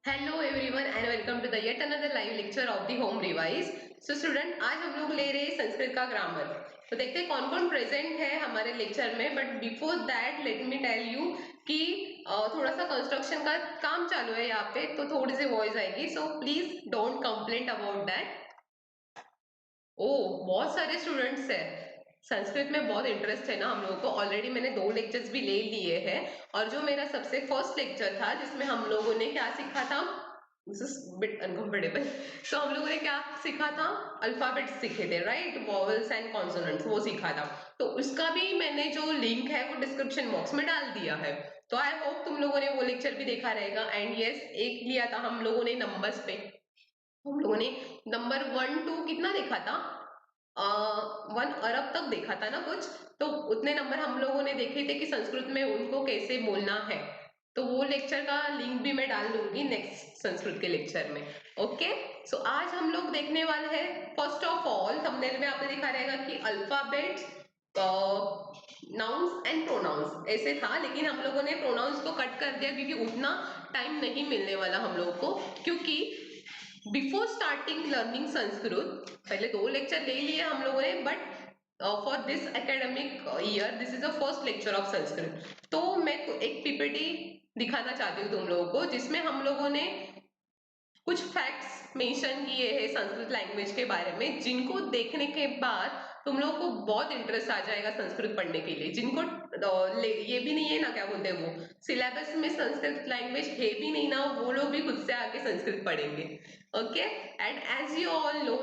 Hello everyone and welcome to the yet another live lecture of the home revise. So student, आज हम लोग ले रहे हैं संस्कृत का ग्रामर। तो देखते हैं कौन कौन प्रेजेंट है हमारे लेक्चर में। But before that let me tell you कि थोड़ा सा कंस्ट्रक्शन का काम चालू है यहाँ पे, तो थोड़ी सी वॉइस आएगी, so please don't complaint about that. ओ, बहुत सारे स्टूडेंट्स है, संस्कृत में बहुत इंटरेस्ट है ना हम लोगों को। ऑलरेडी मैंने 2 लेक्चर्स भी ले लिए हैं, और जो मेरा सबसे फर्स्ट लेक्चर था जिसमें हम लोगों ने क्या सीखा था, दिस इज बिट अनकंफर्टेबल। तो हम लोगों ने क्या सीखा था, अल्फाबेट्स सीखे थे, राइट, वॉवल्स एंड कॉन्सोनेंट्स, वो सीखा था। तो उसका भी मैंने जो लिंक है वो डिस्क्रिप्शन बॉक्स में डाल दिया है। तो आई होप तुम लोगों ने वो लेक्चर भी देखा रहेगा। एंड यस, एक लिया था हम लोगों ने नंबर्स पे। हम लोगों ने नंबर 1 टू कितना देखा था, 1 अरब तक देखा था ना कुछ। तो उतने नंबर हम लोगों ने देखे थे कि संस्कृत में उनको कैसे बोलना है। तो वो लेक्चर का लिंक भी मैं डाल दूंगी नेक्स्ट संस्कृत के लेक्चर में। ओके, सो आज हम लोग देखने वाले हैं, फर्स्ट ऑफ ऑल थंबनेल में आपने देखा रहेगा कि अल्फाबेट्स, नाउन्स एंड प्रोनाउंस ऐसे था, लेकिन हम लोगों ने प्रोनाउंस को कट कर दिया क्योंकि उतना टाइम नहीं मिलने वाला हम लोगों को। क्योंकि बिफोर स्टार्टिंग लर्निंग संस्कृत, पहले 2 लेक्चर ले लिए हम लोगों ने, but for this academic year this is the first lecture of Sanskrit. तो मैं तो एक पीपीटी दिखाना चाहती हूँ तुम लोगों को, जिसमें हम लोगों ने कुछ फैक्ट्स मेंशन किए हैं संस्कृत लैंग्वेज के बारे में, जिनको देखने के बाद तुम लोगों को बहुत इंटरेस्ट आ जाएगा संस्कृत पढ़ने के लिए। जिनको ये भी नहीं है ना, क्या बोलते हैं वो, सिलेबस में संस्कृत लैंग्वेज है भी नहीं ना, वो लोग भी खुद से आके संस्कृत पढ़ेंगे। Okay, and as you all know,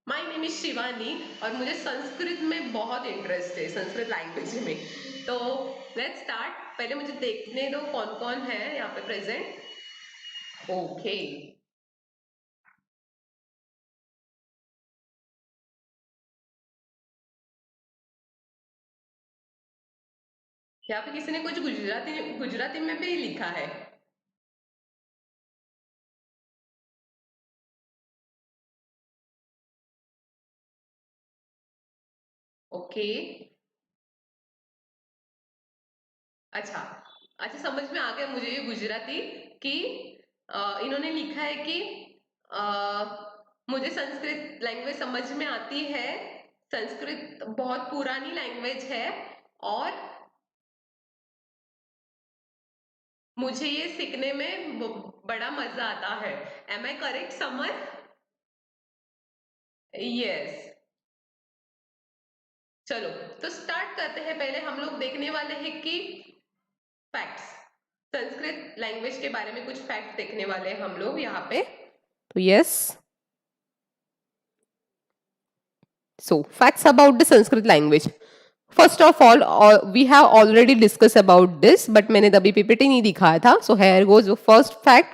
my name is Shivani, और मुझे संस्कृत में बहुत इंटरेस्ट है, संस्कृत लैंग्वेज में। तो लेट्स स्टार्ट। पहले मुझे देखने दो कौन कौन है यहाँ पे प्रेजेंट। ओके, यहाँ पे किसी ने कुछ गुजराती गुजराती में भी लिखा है। ओके, अच्छा अच्छा, समझ में आ गया मुझे ये गुजराती कि इन्होंने लिखा है कि मुझे संस्कृत लैंग्वेज समझ में आती है, संस्कृत बहुत पुरानी लैंग्वेज है, और मुझे ये सीखने में बड़ा मजा आता है। Am I correct Samar? Yes. चलो, तो स्टार्ट करते हैं। पहले हम लोग देखने वाले हैं कि फैक्ट्स, संस्कृत लैंग्वेज के बारे में कुछ फैक्ट देखने वाले हैं हम लोग यहाँ पे। तो yes, so facts about the Sanskrit language. First of all, we have already discussed about this, but मैंने तभी पीपीटी नहीं दिखाया था. So here goes the first fact.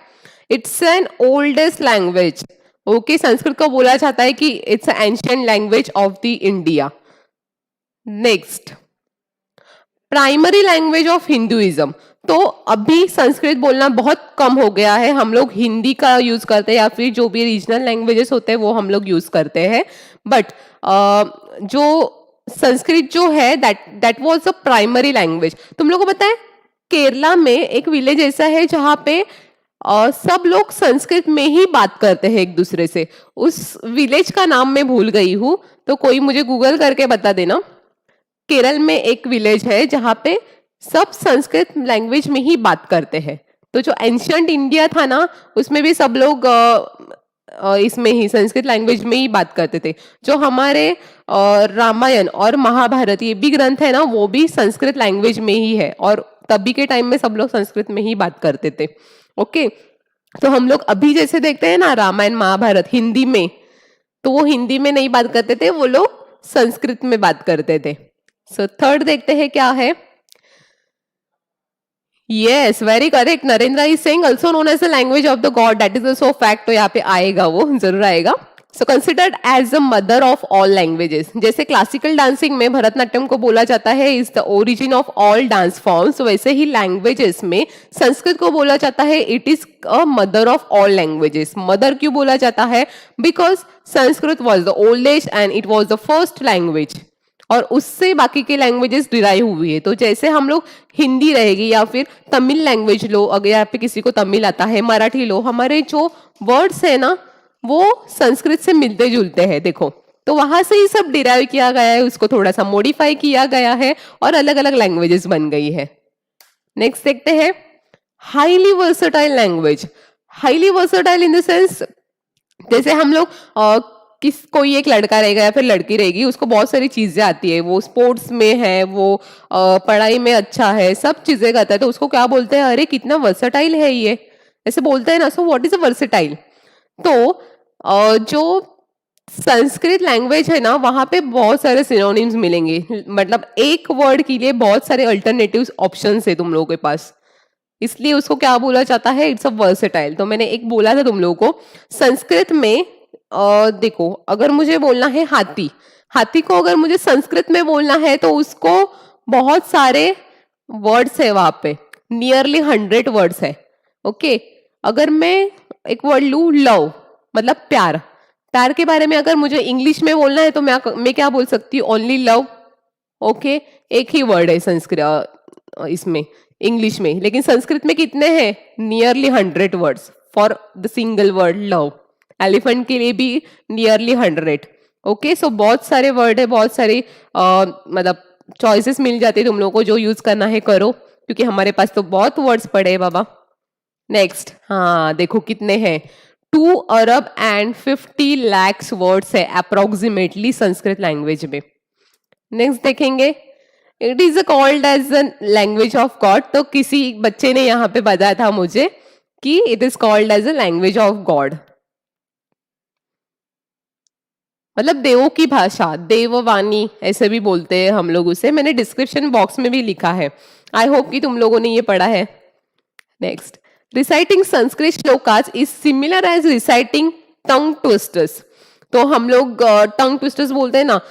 It's an oldest language. Okay, Sanskrit को बोला जाता है कि it's an ancient language of the India. Next, primary language of Hinduism. तो अभी संस्कृत बोलना बहुत कम हो गया है, हम लोग हिंदी का यूज करते हैं, या फिर जो भी रीजनल लैंग्वेजेस होते हैं वो हम लोग यूज करते हैं। बट जो संस्कृत जो है that was a primary language. तुम लोगों को पता है केरला में एक विलेज ऐसा है जहाँ पे सब लोग संस्कृत में ही बात करते हैं एक दूसरे से। उस विलेज का नाम मैं भूल गई हूँ, तो कोई मुझे गूगल करके बता देना। केरल में एक विलेज है जहाँ पे सब संस्कृत लैंग्वेज में ही बात करते हैं। तो जो एंशियंट इंडिया था ना, उसमें भी सब लोग इसमें ही संस्कृत लैंग्वेज में ही बात करते थे। जो हमारे रामायण और महाभारत ये भी ग्रंथ है ना, वो भी संस्कृत लैंग्वेज में ही है, और तभी के टाइम में सब लोग संस्कृत में ही बात करते थे। ओके, तो हम लोग अभी जैसे देखते हैं ना रामायण महाभारत हिंदी में, तो वो हिंदी में नहीं बात करते थे, वो लोग संस्कृत में बात करते थे। सो थर्ड देखते हैं क्या है। Yes, very correct, Narendra is saying also known as the language of the god, that is so fact. तो यहाँ पे आएगा, वो जरूर आएगा। So considered as the mother of all languages. जैसे क्लासिकल डांसिंग में भरतनाट्यम को बोला जाता है is the origin of all dance forms, वैसे ही लैंग्वेजेस में संस्कृत को बोला जाता है it is a mother of all languages. Mother क्यों बोला जाता है? Because Sanskrit was the oldest and it was the first language और उससे बाकी के लैंग्वेजेस डिराइव हुई है। तो जैसे हम लोग हिंदी रहेगी या फिर तमिल लैंग्वेज लो, अगर यहाँ पे किसी को तमिल आता है, मराठी लो, हमारे जो वर्ड्स है ना वो संस्कृत से मिलते जुलते हैं। देखो, तो वहां से ही सब डिराइव किया गया है, उसको थोड़ा सा मॉडिफाई किया गया है और अलग अलग लैंग्वेजेस बन गई है। नेक्स्ट देखते हैं, highly versatile language. Highly versatile in the sense, जैसे हम लोग कोई एक लड़का रहेगा या फिर लड़की रहेगी, उसको बहुत सारी चीजें आती है, वो स्पोर्ट्स में है, वो पढ़ाई में अच्छा है, सब चीजें करता है, तो उसको क्या बोलते हैं, अरे कितना वर्सेटाइल है ये, ऐसे बोलते हैं ना। So what is a versatile? तो जो संस्कृत लैंग्वेज है ना, वहां पे बहुत सारे सिनोनिम्स मिलेंगे, मतलब एक वर्ड के लिए बहुत सारे अल्टरनेटिव ऑप्शंस है तुम लोगों के पास, इसलिए उसको क्या बोला जाता है, इट्स अ वर्सेटाइल। तो मैंने एक बोला था तुम लोगों को, संस्कृत में देखो, अगर मुझे बोलना है हाथी, हाथी को अगर मुझे संस्कृत में बोलना है तो उसको बहुत सारे वर्ड्स है वहां पे, नियरली 100 वर्ड्स है। ओके, अगर मैं एक वर्ड लू, लव, मतलब प्यार, प्यार के बारे में अगर मुझे इंग्लिश में बोलना है तो मैं क्या बोल सकती हूँ, ओनली लव। ओके, एक ही वर्ड है संस्कृत इसमें, इंग्लिश में, लेकिन संस्कृत में कितने हैं, nearly 100 words for the single word love. Elephant के लिए भी नियरली 100। ओके, सो बहुत सारे वर्ड है, बहुत सारे मतलब चॉइसेस मिल जाते हैं तुम लोगों को, जो यूज करना है करो, क्योंकि हमारे पास तो बहुत वर्ड्स पड़े हैं बाबा। नेक्स्ट, हाँ देखो कितने हैं, 2 अरब एंड 50 lakhs वर्ड्स है अप्रोक्सीमेटली संस्कृत लैंग्वेज में। नेक्स्ट देखेंगे, it is called as a language of God. तो किसी बच्चे ने यहाँ पे बताया था मुझे कि it is called as a language of God, मतलब देवों की भाषा, देववाणी ऐसे भी बोलते हैं हम लोग उसे, मैंने डिस्क्रिप्शन बॉक्स में भी लिखा है, आई होप कि तुम लोगों ने ये पढ़ा है। Next, reciting Sanskrit shlokas is similar as reciting tongue twisters. तो हम लोग टंग ट्विस्टर्स बोलते हैं ना,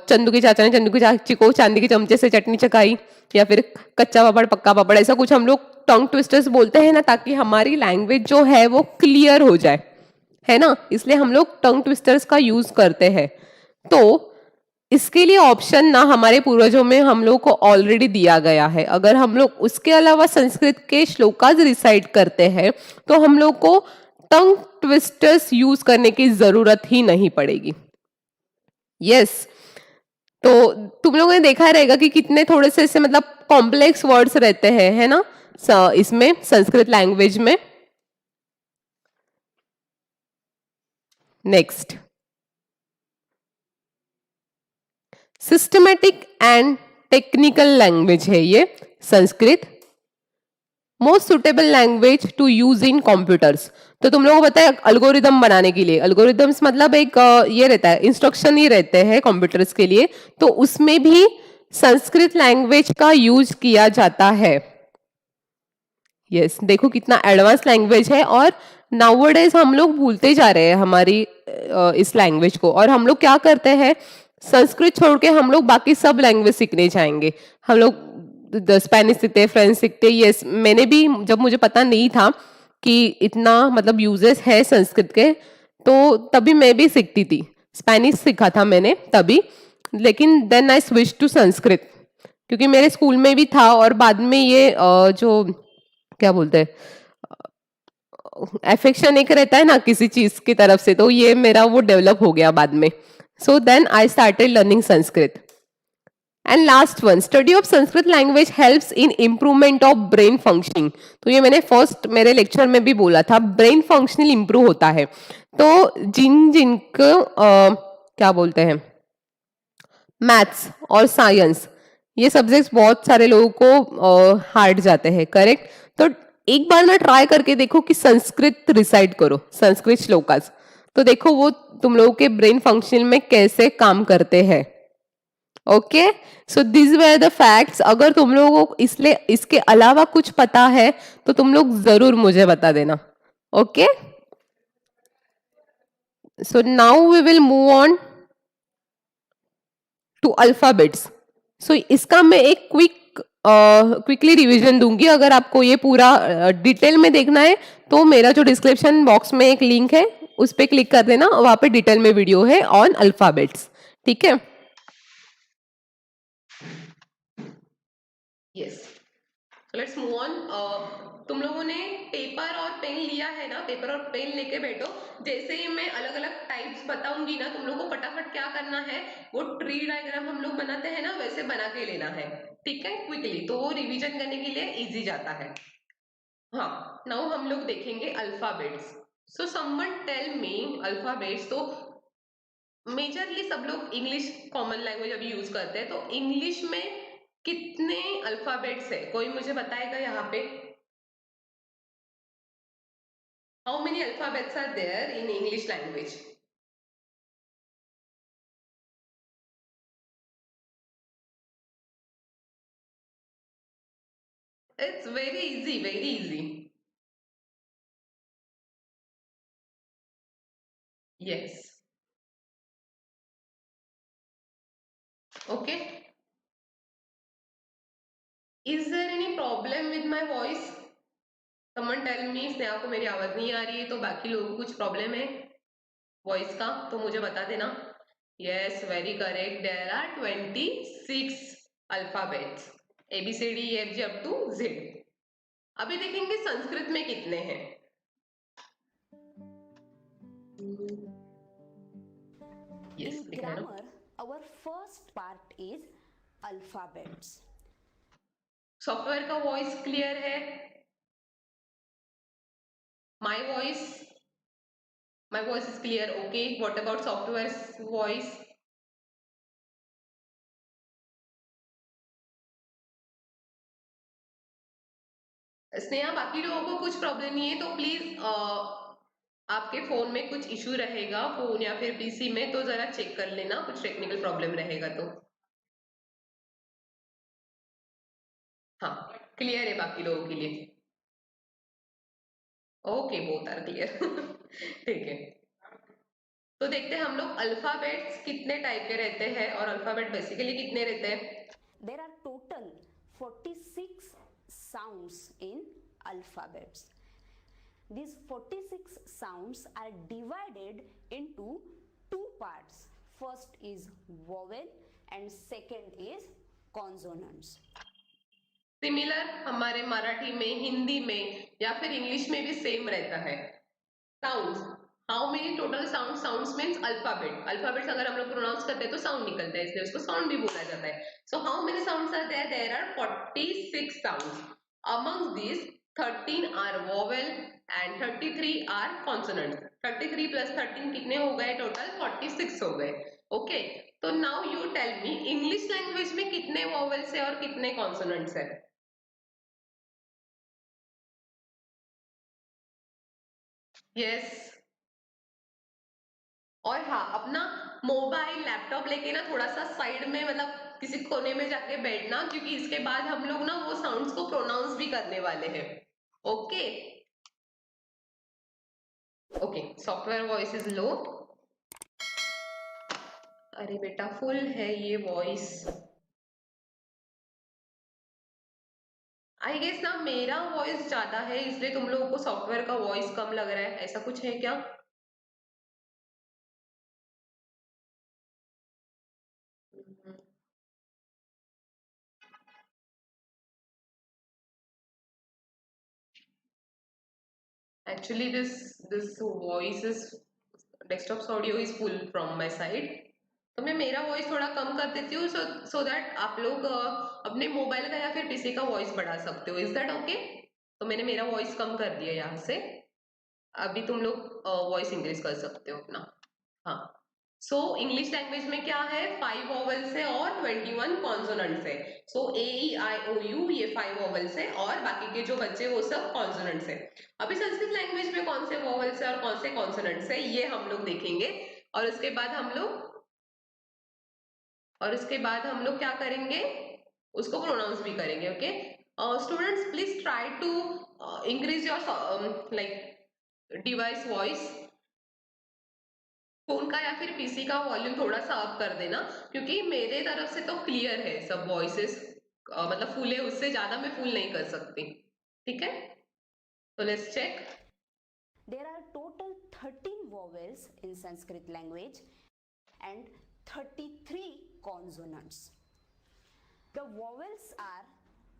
चंदू के चाचा ने चंदू की चाची को चांदी के चमचे से चटनी चखाई, या फिर कच्चा पापड़ पक्का पापड़, ऐसा कुछ हम लोग टंग ट्विस्टर्स बोलते हैं ना, ताकि हमारी लैंग्वेज जो है वो क्लियर हो जाए, है ना, इसलिए हम लोग टंग ट्विस्टर्स का यूज करते हैं। तो इसके लिए ऑप्शन ना हमारे पूर्वजों में हम लोग को ऑलरेडी दिया गया है, अगर हम लोग उसके अलावा संस्कृत के श्लोकास रिसाइट करते हैं तो हम लोग को टंग ट्विस्टर्स यूज करने की जरूरत ही नहीं पड़ेगी। यस, तो तुम लोगों ने देखा रहेगा कि कितने थोड़े से ऐसे मतलब कॉम्प्लेक्स वर्ड्स रहते हैं, है ना, इसमें संस्कृत लैंग्वेज में। Next, systematic and technical language है ये Sanskrit, most suitable language to use in computers. तो तुम लोगों को पता है अल्गोरिदम बनाने के लिए, अल्गोरिदम्स मतलब एक ये रहता है, इंस्ट्रक्शन ही रहते हैं कंप्यूटर्स के लिए, तो उसमें भी संस्कृत लैंग्वेज का यूज किया जाता है। यस, देखो कितना एडवांस लैंग्वेज है, और नाउअडेज हम लोग भूलते जा रहे हैं हमारी इस लैंग्वेज को, और हम लोग क्या करते हैं, संस्कृत छोड़ के हम लोग बाकी सब लैंग्वेज सीखने जाएंगे। हम लोग स्पेनिश सीखते, फ्रेंच सीखते। यस, मैंने भी, जब मुझे पता नहीं था कि इतना मतलब यूजेस है संस्कृत के, तो तभी मैं भी सीखती थी, स्पेनिश सीखा था मैंने तभी, लेकिन then I switch to Sanskrit, क्योंकि मेरे स्कूल में भी था, और बाद में ये जो क्या बोलते हैं, एफेक्शन एक रहता है ना किसी चीज की तरफ से, तो ये मेरा वो डेवलप हो गया बाद में। So then I started learning Sanskrit. And last one, study of Sanskrit language helps in improvement of brain functioning. तो ये मैंने फर्स्ट मेरे लेक्चर में भी बोला था, ब्रेन फंक्शनल इंप्रूव होता है। तो जिनको क्या बोलते हैं, मैथ्स और साइंस, ये सब्जेक्ट्स बहुत सारे लोगों को हार्ड जाते हैं, करेक्ट। तो एक बार ना ट्राई करके देखो कि संस्कृत रिसाइट करो, संस्कृत श्लोकास, तो देखो वो तुम लोगों के ब्रेन फंक्शन में कैसे काम करते हैं। Okay, so this were the facts. अगर तुम लोगों को इसके अलावा कुछ पता है तो तुम लोग जरूर मुझे बता देना। Okay, so now we will move on to alphabets. So इसका मैं एक क्विकली रिवीजन दूंगी। अगर आपको ये पूरा डिटेल में देखना है तो मेरा जो डिस्क्रिप्शन बॉक्स में एक लिंक है उस पर क्लिक कर देना, वहां पे डिटेल में वीडियो है ऑन अल्फाबेट्स, ठीक है। Yes, let's move on. तुम लोगों ने पेपर और पेन लिया है ना? पेपर और पेन लेके बैठो। जैसे ही मैं अलग अलग टाइप्स बताऊंगी ना, तुम लोग को फटाफट क्या करना है, वो ट्री डायग्राम हम लोग बनाते हैं ना, वैसे बना के लेना है, ठीक है, क्विकली, तो वो रिवीजन करने के लिए इजी जाता है। हाँ, नाउ हम लोग देखेंगे alphabets. So someone tell me alphabets. तो मेजरली सब लोग इंग्लिश कॉमन लैंग्वेज अभी यूज करते हैं, तो इंग्लिश में कितने अल्फाबेट्स है, कोई मुझे बताएगा यहाँ पे? How many alphabets are there in English language? It's very easy, very easy. Yes. Okay, is there any problem with my voice? Someone tell me, Sneha को मेरी आवाज नहीं आ रही है, तो बाकी लोगों को कुछ प्रॉब्लम है वॉइस का तो मुझे बता देना। Yes, very correct, there are 26 alphabets, A B C D F G up to Z. अभी देखेंगे संस्कृत में कितने हैं। यस, In दिख रहा है ना? grammar, our first part is alphabets. Software का वॉइस क्लियर है? My voice, my voice is clear, okay. What about software voice? Sneha, बाकी लोगों को कुछ प्रॉब्लम नहीं है तो प्लीज, आपके फोन में कुछ इशू रहेगा, फोन या फिर पीसी में, तो जरा चेक कर लेना, कुछ टेक्निकल प्रॉब्लम रहेगा तो। हाँ, क्लियर है बाकी लोगों के लिए? Okay, both are clear. ठीक है, तो देखते हैं हम लोग अल्फाबेट्स कितने टाइप के रहते हैं और अल्फाबेट बेसिकली कितने रहते हैं। There are total 46 sounds in alphabets. These 46 sounds are divided into two parts. First is vowel and second is consonants. Similar हमारे मराठी में, हिंदी में या फिर इंग्लिश में भी सेम रहता है। Sounds, how many total sound? Sounds means alphabet, alphabets अगर हम लोग प्रोनाउंस करते हैं तो साउंड निकलता है, इसलिए उसको साउंड भी बोला जाता है। So how many sounds are there? There are 46 sounds. Among this 13 are vowel and 33 are consonants. 33 plus 13 कितने हो गए टोटल? 46 हो गए। ओके, तो now you tell me, English language में कितने वोवेल्स है और कितने कॉन्सोनेंट्स है? यस। और हाँ, अपना मोबाइल लैपटॉप लेके ना थोड़ा सा साइड में, मतलब किसी कोने में जाके बैठना, क्योंकि इसके बाद हम लोग ना वो साउंड्स को प्रोनाउंस भी करने वाले हैं। Okay. Okay, software voice is low. अरे बेटा, फुल है ये वॉइस। आई गेस ना मेरा वॉइस ज्यादा है, इसलिए तुम लोगों को सॉफ्टवेयर का वॉइस कम लग रहा है, ऐसा कुछ है क्या? Actually this voice is, desktop audio is full from my side, तो मैं मेरा वॉइस थोड़ा कम कर देती हूँ, सो दैट आप लोग अपने मोबाइल का या फिर पीसी का वॉइस बढ़ा सकते हो। Is that okay? तो मैंने मेरा वॉइस कम कर दिया यहाँ से। अभी तुम लोग वॉइस इंक्रीज कर सकते हो अपना। हाँ, सो इंग्लिश लैंग्वेज में क्या है, 5 वॉवल्स है और 21 कॉन्सोनेंट्स है। सो ए ई आई ओ यू, ये 5 वॉवल्स है और बाकी के जो बच्चे वो सब कॉन्सोनेंट्स है। अभी संस्कृत लैंग्वेज में कौन से वॉवल्स है और कौन से कॉन्सोनेंट्स है, ये हम लोग देखेंगे। और उसके बाद हम लोग क्या करेंगे, उसको प्रोनाउंस भी करेंगे। Okay, students please try to increase your like device voice. Phone का या फिर पीसी का वॉल्यूम थोड़ा सा अप कर देना, क्योंकि मेरे तरफ से तो क्लियर है सब वॉइसेस, मतलब फुल है, उससे ज्यादा मैं फुल नहीं कर सकती। ठीक है, तो let's check. There are total 13 vowels in Sanskrit language and 33 consonants. The vowels are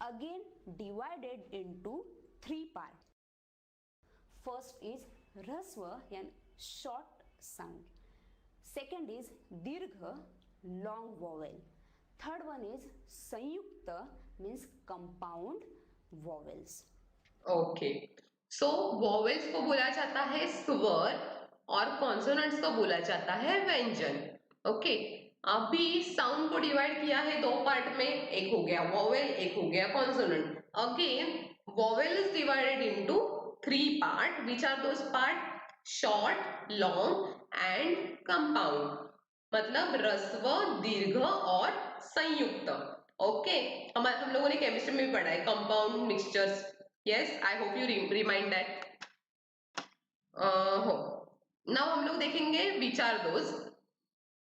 again divided into three parts. First is rasva and short sound. Second is dirgha, long vowel. Third one is sanyukta, means compound vowels. Okay, so vowels को बोला जाता है स्वर और consonants को बोला जाता है व्यंजन. ओके, अभी साउंड को डिवाइड किया है दो पार्ट में, एक हो गया वॉवेल, एक हो गया consonant. Again vowel is divided into three part, which are those part? Short, long and compound. मतलब ह्रस्व, दीर्घ और संयुक्त. ओके, हम लोगों ने केमिस्ट्री में भी पढ़ा है compound mixtures. Yes, I hope you remind that. हो. Now हम लोग देखेंगे which are those.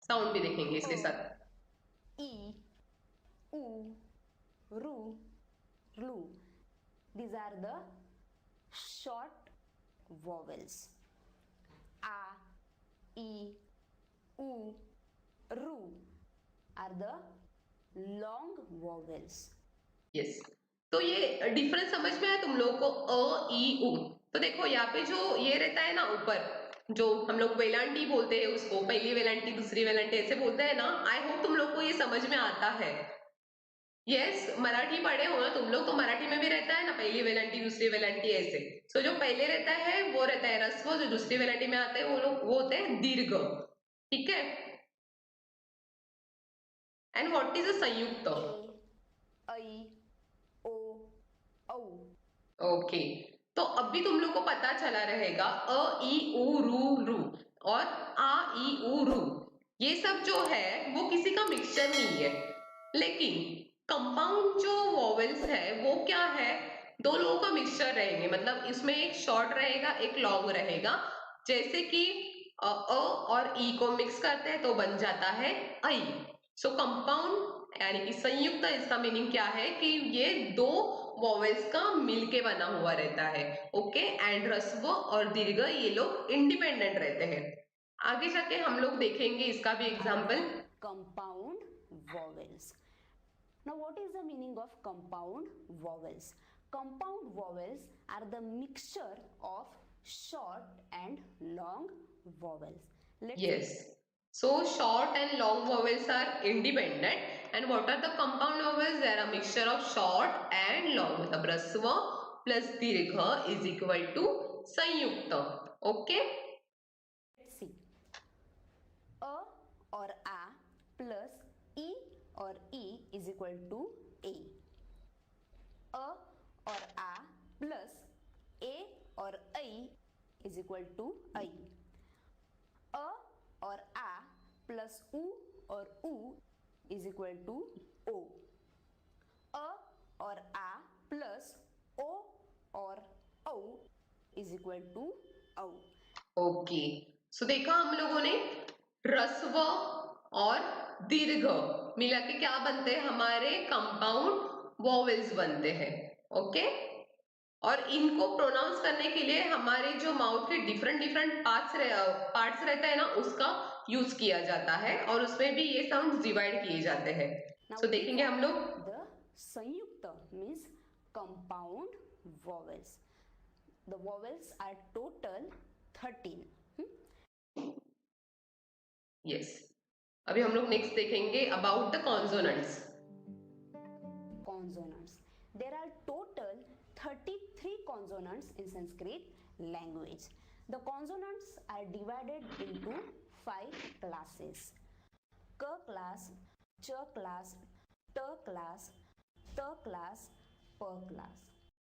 साउंड भी देखेंगे इसके साथ. E, U, Ru, Lu. These are the short vowels. A, E, U, Ru are the long vowels. Yes. तो ये डिफरेंस समझ में आया तुम लोगों को? अ, ई, उ. तो देखो यहाँ पे जो ये रहता है ना ऊपर, जो हम लोग वेलांटी बोलते हैं उसको, पहली वेलांटी दूसरी वेलांटी ऐसे बोलते हैं ना. आई होप तुम लोग को ये समझ में आता है. यस, मराठी पढ़े हो ना तुम लोग, तो मराठी में भी रहता है ना पहली वेलांटी दूसरी वेलांटी ऐसे. सो जो पहले रहता है वो रहता है ह्रस्व, जो दूसरी वेलांटी में आते हैं वो होते हैं दीर्घ. ठीक है. एंड व्हाट इज अ संयुक्त? A, I, O, औ. ओके, तो अभी तुम लोग को पता चला रहेगा अ, ई, उ, रू और आ, ई, उ, रू. ये सब जो है वो किसी का मिक्सचर नहीं है. लेकिन कंपाउंड जो वॉवेल्स है वो क्या है? दो लोगों का मिक्सचर रहेंगे. मतलब इसमें एक शॉर्ट रहेगा, एक लॉन्ग रहेगा. जैसे कि अ और ई को मिक्स करते हैं तो बन जाता है आई. सो कंपाउंड यानी कि संयुक्त, इसका मीनिंग क्या है कि ये दो वॉवेल्स का मिलके बना हुआ रहता है. ओके, एंड ह्रस्व और दीर्घ ये लोग इंडिपेंडेंट रहते हैं. आगे जाके हम लोग देखेंगे इसका भी example. Compound vowels. Now what is the meaning of compound vowels? Compound vowels are the mixture of short and long vowels. Yes. So short and long vowels are independent, and what are the compound vowels? They are a mixture of short and long. मतलब ह्रस्व plus दीर्घ is equal to संयुक्त. Okay. Let's see. A or A plus E or E is equal to A. A or A plus A or I is equal to I. A or A plus U or U is equal to O. A or A plus O or O is equal to O. Okay, so देखा हम लोगों ने ह्रस्व और दीर्घ मिला के क्या बनते हैं? हमारे कंपाउंड वॉवेल्स बनते हैं. ओके, और इनको प्रोनाउंस करने के लिए हमारे जो माउथ के डिफरेंट डिफरेंट पार्ट्स रहता है ना, उसका यूज किया जाता है और उसमें भी ये साउंड डिवाइड किए जाते हैं. सो देखेंगे हम लोग. The sanyukta means compound vowels. The vowels are total 13. Yes, अभी हम लोग नेक्स्ट देखेंगे about the consonants. Consonants. There are total 33 consonants in Sanskrit language. The consonants are divided into 5 classes: K class, Ch class, T class, T class, P class.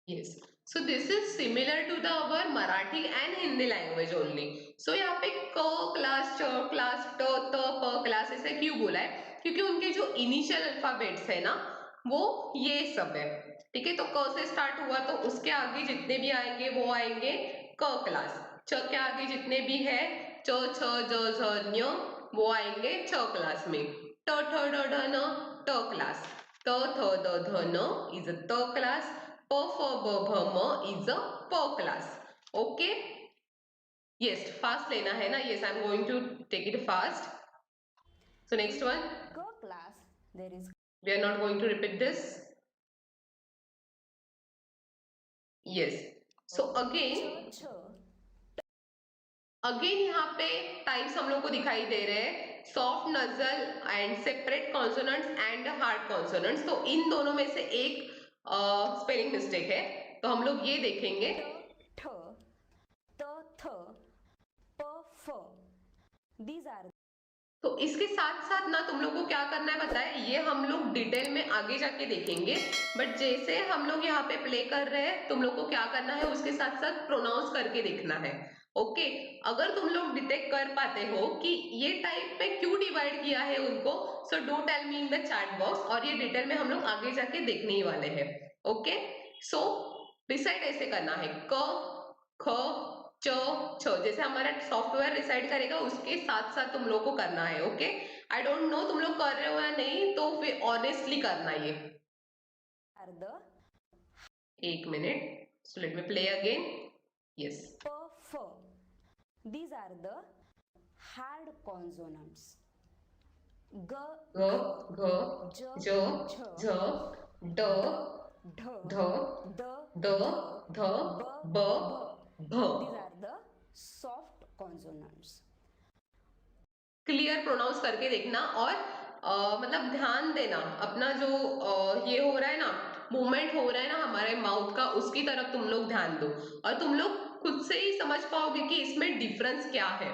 Yes, so this is similar to the our Marathi and Hindi language only. So यहाँ पे क class, च class, ट, त, प class ऐसे क्यों बोला है? क्योंकि उनके जो इनिशियल अल्फाबेट्स है ना, वो ये सब है. ठीक है, तो क से स्टार्ट हुआ तो उसके आगे जितने भी आएंगे वो आएंगे क क्लास. च के आगे जितने भी है च, छ, ज, झ, ञ वो आएंगे च क्लास में. ट, ठ, ड, ढ, न ट क्लास. त, थ, द, ध, न इज अ त class. P, F, B, B, M is a P class. Okay. Yes, fast लेना है ना. Yes, I'm going to take it fast. So next one. K class, there is We are not going to repeat this. Yes. So च again यहाँ पे types हम लोग को दिखाई दे रहे हैं, soft nasal and separate consonants and hard consonants. तो इन दोनों में से एक स्पेलिंग मिस्टेक है, तो हम लोग ये देखेंगे. ठ त थ प फ. These are तो इसके साथ साथ ना तुम लोग को क्या करना है पता है, ये हम लोग डिटेल में आगे जाके देखेंगे, बट जैसे हम लोग यहाँ पे प्ले कर रहे हैं तुम लोग को क्या करना है उसके साथ साथ प्रोनाउंस करके देखना है. ओके. अगर तुम लोग डिटेक्ट कर पाते हो कि ये टाइप में क्यों डिवाइड किया है उनको, so do tell me in the chat box, और ये डिटेल में हम लोग आगे जाके देखने ही वाले हैं. ओके. सो डिसाइड ऐसे करना है, क ख च छ, जैसे हमारा सॉफ्टवेयर डिसाइड करेगा उसके साथ साथ तुम लोग को करना है. ओके. आई डोंट नो तुम लोग कर रहे हो या नहीं, तो फिर ऑनेस्टली करना ये. are the एक minute. So let me play again. Yes. p f. These are the hard consonants. G ग घ j ज j झ ड d ध d द ध b ब b. भ. These are the soft consonants. Clear pronounce करके देखना, और मतलब ध्यान देना अपना जो ये हो रहा है ना, मूवमेंट हो रहा है ना हमारे माउथ का, उसकी तरफ तुम लोग ध्यान दो, और तुम लोग खुद से ही समझ पाओगे कि इसमें डिफरेंस क्या है,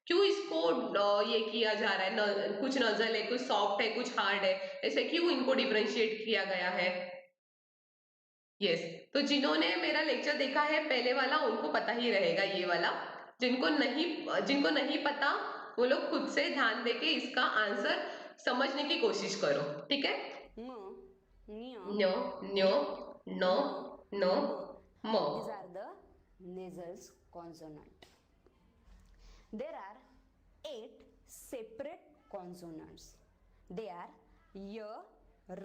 क्यों इसको ये किया जा रहा है. कुछ नजल है, कुछ सॉफ्ट है, कुछ हार्ड है, ऐसे क्यों इनको डिफरेंशिएट किया गया है. यस. तो जिन्होंने मेरा लेक्चर देखा है पहले वाला उनको पता ही रहेगा ये वाला. जिनको नहीं पता वो लोग खुद से ध्यान देके इसका आंसर समझने की कोशिश करो. ठीक है. M न्य न्यो न्यो नो नो m. म. These are the nasal consonant. There are 8 separate consonants. They are y, r,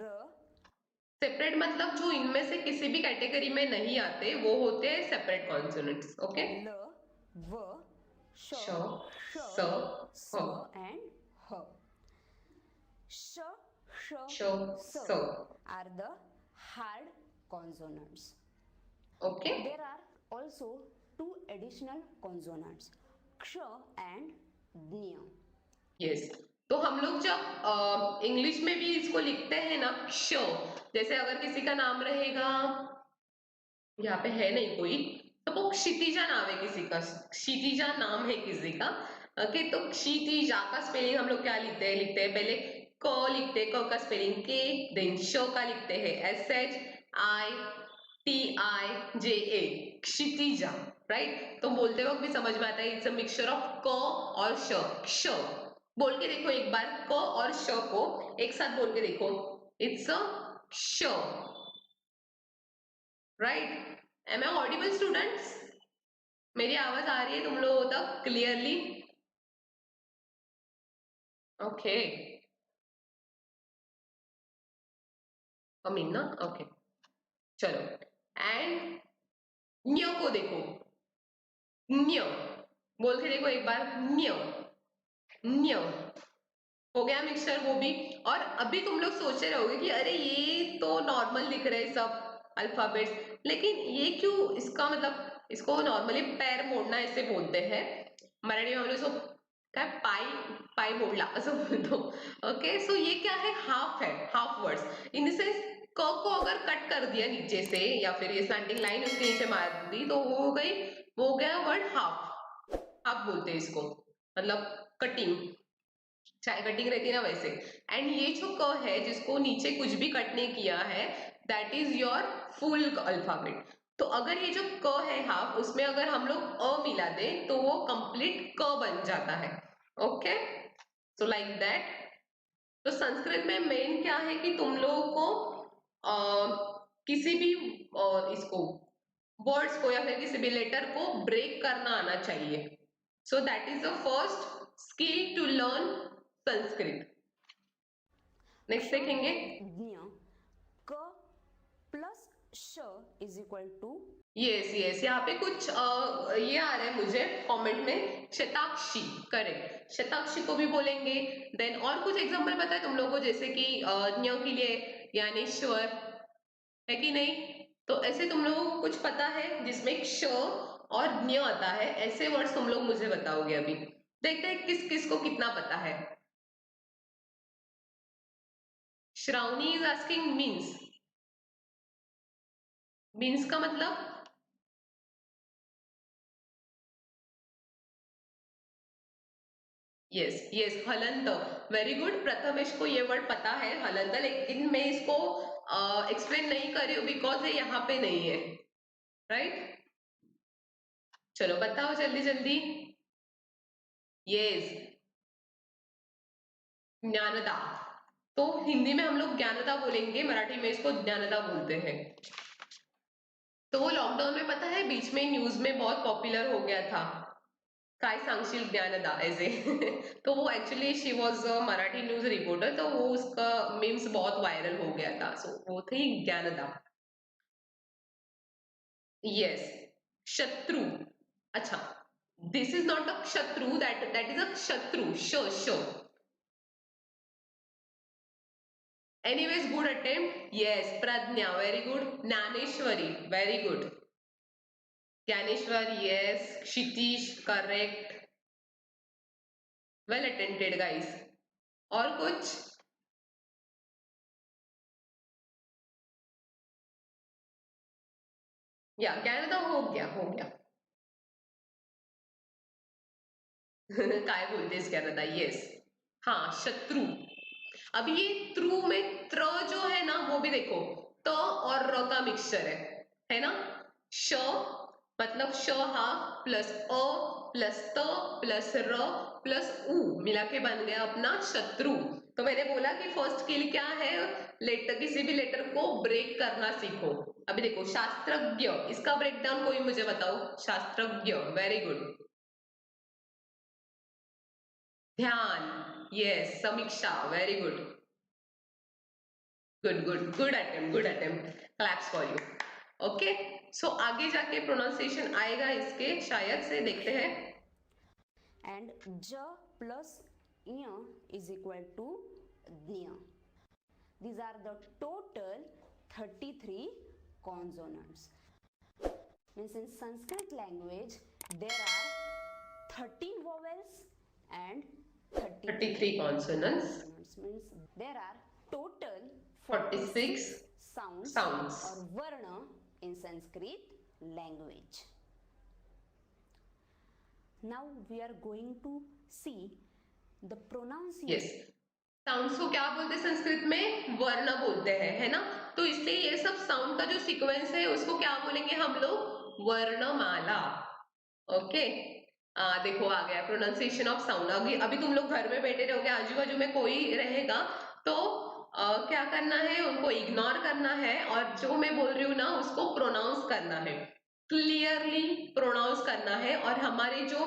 separate मतलब जो इनमें से किसी भी कैटेगरी में नहीं आते वो होते हैं separate consonants. Okay. l, v, sh, श sh, स s ह and h. Sh, sh, श s स. are the hard consonants. Okay. There are also 2 additional consonants, ksha and dnya. Yes. तो हम लोग जब इंग्लिश में भी इसको लिखते हैं ना, क्ष, जैसे अगर किसी का नाम रहेगा, यहाँ पे है नहीं कोई, तो वो क्षितिजा नाम है किसी का, क्षितिजा नाम है किसी का. ओके. तो क्षितिजा का स्पेलिंग हम लोग क्या लिखते हैं पहले क लिखते हैं, क का स्पेलिंग के, देन श का लिखते हैं SHITIJA, क्षितिजा. राइट. तो बोलते वक्त भी समझ में आता है इट्स अ मिक्सचर ऑफ क और श. क्ष. बोल के देखो एक बार, क और श को एक साथ बोल के देखो, इट्स अ श. Right. Am I audible students? मेरी आवाज आ रही है तुम लोगों तक क्लियरली? ओके. अमीन ना. ओके. चलो. एंड न्य को देखो, न्य बोल के देखो एक बार, न्य न्य. हो गया मिक्सचर वो भी. और अभी तुम लोग सोचे रहोगे कि अरे ये तो नॉर्मल दिख रहे हैं सब अल्फाबेट्स, लेकिन ये क्यों, इसका मतलब इसको नॉर्मली पैर मोडना ऐसे बोलते हैं मराठी में हम लोग. सो काय पाय पाय मोडला असं बोलतो. ओके. सो ये क्या है, हाफ है, half words. In the sense क को अगर कट कर दिया नीचे से, या फिर ये स्लैंटिंग लाइन उसके नीचे मार दी, तो वो हो गई, वो हो गया वर्ड हाफ. हाफ बोलते हैं इसको, मतलब कटिंग, चाय कटिंग रहती है ना वैसे. एंड ये जो क है जिसको नीचे कुछ भी कट नहीं किया है, that is your full alphabet. तो अगर ये जो क है हाफ, उसमें अगर हम लोग अ मिला दे तो वो कंप्लीट क बन जाता है. ओके. So like that. तो संस्कृत में मेन क्या है कि तुम लोगों को किसी भी इसको वर्ड्स को या फिर किसी भी लेटर को ब्रेक करना आना चाहिए. So that is the first skill to learn Sanskrit. Next ksha देखेंगे. and dnya. K plus sh is equal to yes yes. यहाँ पे कुछ ये आ रहा है मुझे कमेंट में, शताक्षी. करेक्ट, शताक्षी को भी बोलेंगे. देन और कुछ एग्जांपल पता है तुम लोगों को, जैसे कि न्य के लिए ज्ञानेश्वर, है कि नहीं? तो ऐसे तुम लोगों को कुछ पता है जिसमें श और न्य आता है, ऐसे वर्ड्स तुम लोग मुझे बताओगे अभी। देखते हैं किस किस को कितना पता है। Shravani is asking means. Means का मतलब यस यस, हलंत। वेरी गुड, प्रथमेश को ये वर्ड पता है हलंत, लेकिन मैं इसको एक्सप्लेन नहीं कर रही हूँ बिकॉज ये यहाँ पे नहीं है। राइट, चलो बताओ जल्दी जल्दी। यस, ज्ञानदा। तो हिंदी में हम लोग ज्ञानदा बोलेंगे, मराठी में इसको ज्ञानदा बोलते हैं। तो वो लॉकडाउन में पता है बीच में न्यूज में बहुत पॉपुलर हो गया था, काय सांगशील ज्ञानदा ऐसे। तो वो actually she was a Marathi news reporter, तो वो उसका मीम्स बहुत वायरल हो गया था, सो वो थी ज्ञानदा। यस, शत्रु। अच्छा, दिस इज नॉट अ शत्रु, दैट इज अ शत्रु, श श। Anyways, good attempt. Yes, Pragya, very good. Dnyaneshwari, very good. Dnyaneshwar, yes. Kshitish, correct. Well attempted guys. और कुछ? या ज्ञानदा हो गया, हो गया। काय बोलते ज्ञानदा, यस। हाँ, शत्रु। अब ये त्रू में त्र जो है ना वो भी देखो, त और र का मिक्सचर है ना। श मतलब श हा प्लस अ प्लस त प्लस र प्लस उ मिला के बन गया अपना शत्रु। तो मैंने बोला कि फर्स्ट स्किल क्या है, लेटर, किसी भी लेटर को ब्रेक करना सीखो। अभी देखो, शास्त्रज्ञ, इसका ब्रेकडाउन कोई मुझे बताओ। शास्त्रज्ञ, वेरी गुड। ध्यान, yes. Samiksha, very good. Good good good attempt, good attempt, claps for you. Okay, so आगे जाके प्रोनाउंसिएशन आएगा इसके, शायद से, देखते हैं। And j plus ñ is equal to ज्ञ. These are the total 33 consonants. Means in Sanskrit language there are 13 vowels and 33 33 consonants, consonants. Means there are total 46 46 sounds sounds. or varna in Sanskrit language. Now we are going to see the pronunciation. Yes, sounds को क्या बोलते हैं संस्कृत में? वर्ण बोलते हैं, है ना। तो इसलिए ये सब साउंड का जो सीक्वेंस है उसको क्या बोलेंगे हम लोग? वर्णमाला। ओके, देखो आ गया प्रोनाउंसिएशन ऑफ साउंड। अभी अभी तुम लोग घर में बैठे रहोगे, आजू बाजू में कोई रहेगा तो क्या करना है, उनको इग्नोर करना है और जो मैं बोल रही हूँ ना उसको प्रोनाउंस करना है, क्लियरली प्रोनाउंस करना है। और हमारे जो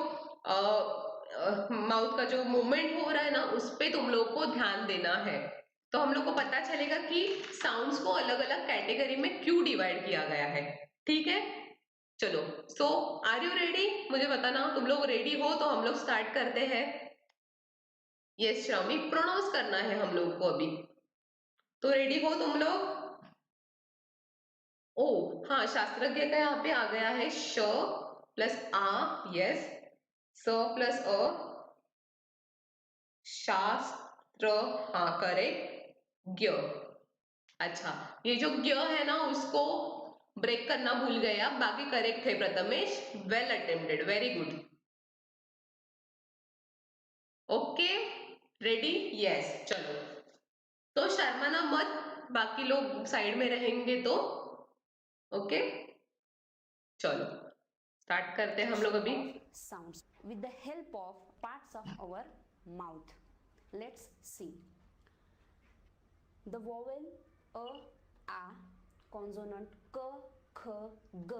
माउथ का जो मूवमेंट हो रहा है ना उस पे तुम लोग को ध्यान देना है। तो हम लोग को पता चलेगा कि साउंड्स को अलग अलग कैटेगरी में क्यों डिवाइड किया गया है। ठीक है, चलो। सो आर यू रेडी? मुझे बताना, तुम लोग रेडी हो तो हम लोग स्टार्ट करते हैं। यस श्रावणी, प्रोनाउंस करना है हम लोग को अभी, तो रेडी हो तुम लोग? ओ हाँ, शास्त्रज्ञ का यहाँ पे आ गया है श प्लस आ, यस। स प्लस अ, शास्त्र, हाँ करेक्ट। ज्ञ, अच्छा, ये जो ज्ञ है ना उसको ब्रेक करना भूल गए आप, बाकी करेक्ट है Prathamesh, well attempted, very good. Okay, ready? Yes, चलो। तो शर्माना मत, बाकी लोग साइड में रहेंगे तो। ओके, चलो स्टार्ट करते हैं हम लोग अभी। Of sounds with the help of parts of our mouth. Let's see. The vowel a, a, consonant k, ख, ग,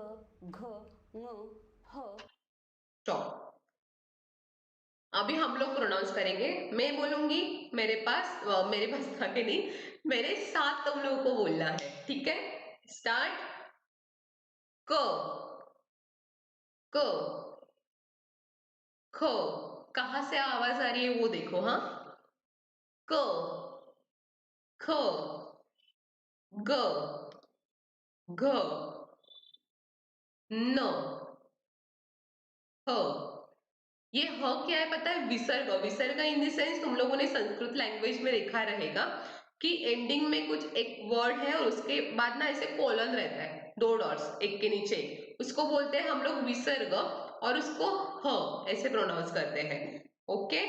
घ, ng, ह. स्टॉप। अभी हम लोग प्रोनाउंस करेंगे, मैं बोलूंगी, मेरे पास आके नहीं, मेरे साथ तुम लोगों को बोलना है, ठीक है? स्टार्ट। क, क, ख, कहां से आवाज आ रही है वो देखो, हाँ। क, ख, ग, घ, न, ह। ये ह क्या है पता है? विसर्ग। विसर्ग इन द सेंस तुम लोगों ने संस्कृत लैंग्वेज में देखा रहेगा कि एंडिंग में कुछ एक वर्ड है और उसके बाद ना ऐसे कोलन रहता है, दो डॉट्स एक के नीचे एक, उसको बोलते हैं हम लोग विसर्ग, और उसको ह ऐसे प्रोनाउंस करते हैं। ओके,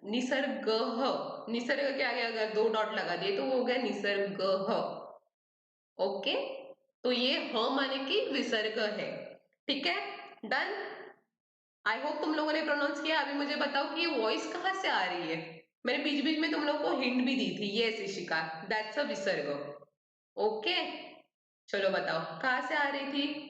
निसर्ग ह। निसर्ग के आगे अगर दो डॉट लगा दिए तो वो हो गया निसर्ग ह। ओके, तो ये ह माने कि विसर्ग है। ठीक है, डन। आई होप तुम लोगों ने प्रोनाउंस किया। अभी मुझे बताओ कि ये वॉइस कहाँ से आ रही है? मैंने बीच बीच में तुम लोग को हिंट भी दी थी। यस इशिका, दैट्स अ विसर्ग। ओके, चलो बताओ कहाँ से आ रही थी?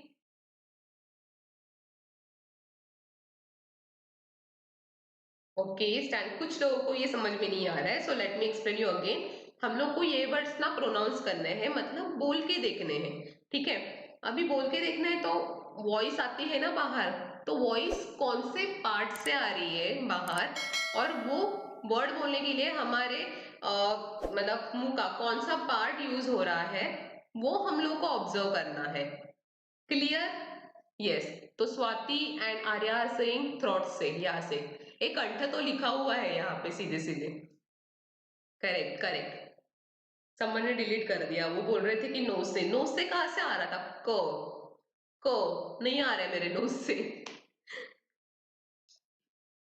ओके स्टैंड, कुछ लोगों को ये समझ में नहीं आ रहा है, so let me explain you again. हम लोग को ये वर्ड्स ना प्रोनाउंस करने हैं, मतलब बोल के देखने हैं। ठीक है, अभी बोल के देखना है तो वॉइस आती है ना बाहर, तो वॉइस कौन से पार्ट से आ रही है बाहर, और वो वर्ड बोलने के लिए हमारे मतलब मुंह का कौन सा पार्ट यूज हो रहा है, वो हम लोग को ऑब्जर्व करना है। क्लियर? यस। तो Swati and Arya are saying throat से, यहाँ से एक कंठ तो लिखा हुआ है यहाँ पे सीधे सीधे। Correct correct. समवन ने डिलीट कर दिया, वो बोल रहे थे कि नोज से। नोज से कहाँ से आ रहा था? नहीं आ रहा है मेरे नोज से।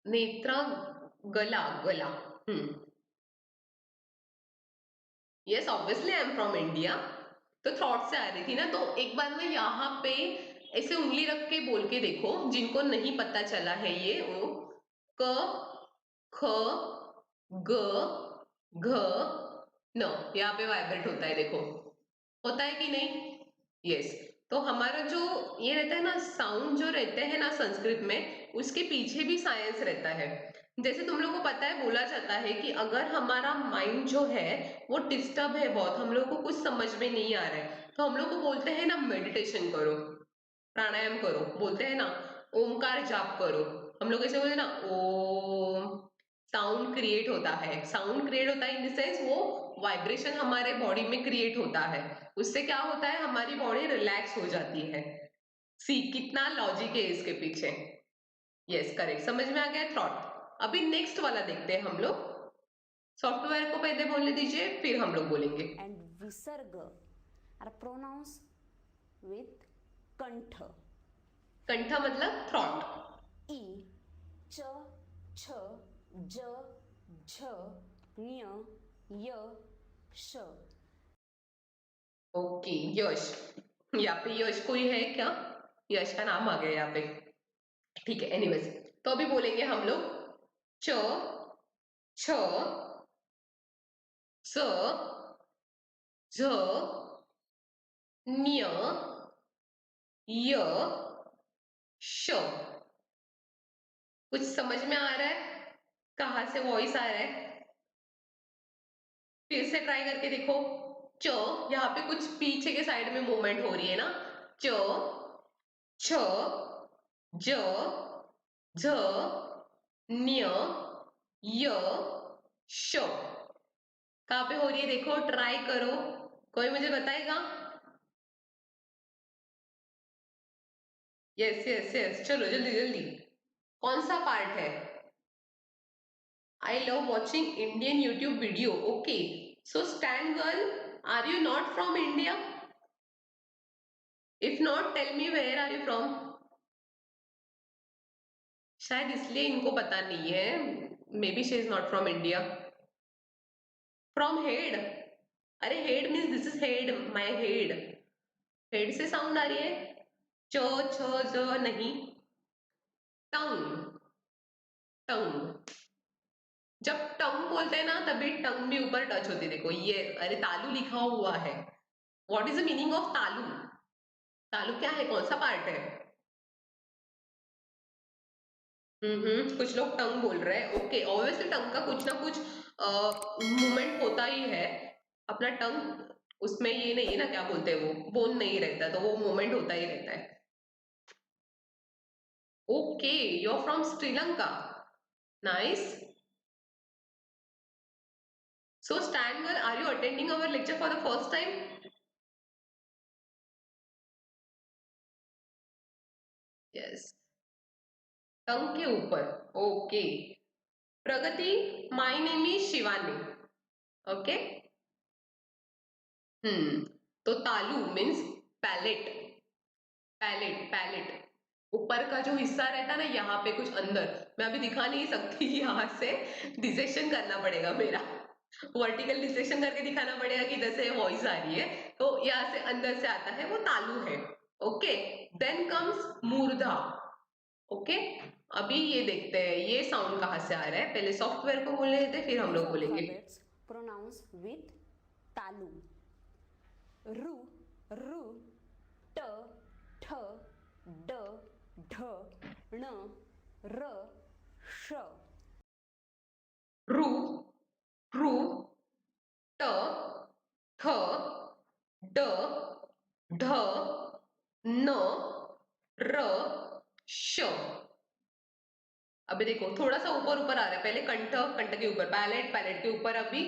नेत्रा, गला, गला। Yes obviously I am from India. तो थ्रॉट से आ रही थी ना, तो एक बार मैं यहाँ पे ऐसे उंगली रख के बोल के देखो, जिनको नहीं पता चला है ये वो। क, ख, ग, घ, न। यहाँ पे वाइब्रेट होता है देखो, होता है कि नहीं? यस। तो हमारा जो ये रहता है ना, साउंड जो रहते हैं ना संस्कृत में, उसके पीछे भी साइंस रहता है। जैसे तुम लोग को पता है, बोला जाता है कि अगर हमारा माइंड जो है वो डिस्टर्ब है बहुत, हम लोग को कुछ समझ में नहीं आ रहा है, तो हम लोग को बोलते हैं ना मेडिटेशन करो, प्राणायाम करो, बोलते हैं ना ओमकार जाप करो। हम लोग ऐसे बोलते हैं ना ओम, साउंड क्रिएट होता है। साउंड क्रिएट होता है इन द सेंस वो वाइब्रेशन हमारे बॉडी में क्रिएट होता है। उससे क्या होता है, हमारी बॉडी रिलैक्स हो जाती है। सी कितना लॉजिक है इसके पीछे। यस करेक्ट, समझ में आ गया थॉट। अभी नेक्स्ट वाला देखते हैं हम लोग। सॉफ्टवेयर को पहले बोलने दीजिए, फिर हम लोग बोलेंगे। and visarga are pronounced with kantha. कंठ मतलब throat. E, ch, ch, j, झ, ञ, य, श। ओके यश, यहाँ पे यश कोई है क्या? यश का नाम आ गया यहाँ पे। ठीक है, एनीवेज, तो अभी बोलेंगे हम लोग च, छ, स, झ, न्य, य, श। कुछ समझ में आ रहा है कहाँ से वॉइस आ रहा है? फिर से ट्राई करके देखो। च, यहाँ पे कुछ पीछे के साइड में मूवमेंट हो रही है ना। च, छ, ज, झ, न्य, य, श। कहाँ पे हो रही है देखो, ट्राई करो। कोई मुझे बताएगा? यस यस यस, चलो जल्दी जल्दी। कौन सा पार्ट है? I love watching Indian YouTube video. Okay. So Stan girl, are you not from India? If not, tell me where are you from? शायद इसलिए इनको पता नहीं है। Maybe she is not from India. From head. अरे head means this is head, my head. Head से sound आ रही है। च छ ज नहीं। Tongue. Tongue. जब टंग बोलते हैं ना तभी टंग भी ऊपर टच होती है देखो ये। अरे तालू लिखा हुआ है। What is the meaning of तालू? तालू क्या है, कौन सा पार्ट है? कुछ लोग टंग बोल रहे हैं। ओके, ऑब्वियसली टंग का कुछ ना कुछ मूवमेंट होता ही है। अपना टंग उसमें ये नहीं है ना, क्या बोलते हैं वो, बोन नहीं रहता, तो वो मूवमेंट होता ही रहता है। Okay, you are from Sri Lanka. Nice. So Stangal, are you attending our lecture for the first time? Yes, tongue के ऊपर। Okay, Pragati, my name is Shivani. Okay, तो तालू मीन्स पैलेट। पैलेट, पैलेट ऊपर का जो हिस्सा रहता है ना, यहाँ पे कुछ अंदर, मैं अभी दिखा नहीं सकती, यहाँ से डिसेक्शन करना पड़ेगा मेरा, वर्टिकल डिसेक्शन करके दिखाना पड़ेगा कि इधर से वॉइस आ रही है, तो यहाँ से अंदर से आता है, वो तालू है। ओके, देन कम्स मूर्धा। ओके, अभी ये देखते हैं ये साउंड कहाँ से आ रहा है, पहले सॉफ्टवेयर को बोलने देते फिर हम These लोग बोलेंगे। alphabets pronounce with talu. Ru, ru, t, th, d, dh, n, r, sh. रू, रू, ट, थ, ड, ढ, न, र, श। अभी देखो थोड़ा सा ऊपर ऊपर आ रहा है, पहले कंठ, कंठ के ऊपर, पैलेट, पैलेट के ऊपर, अभी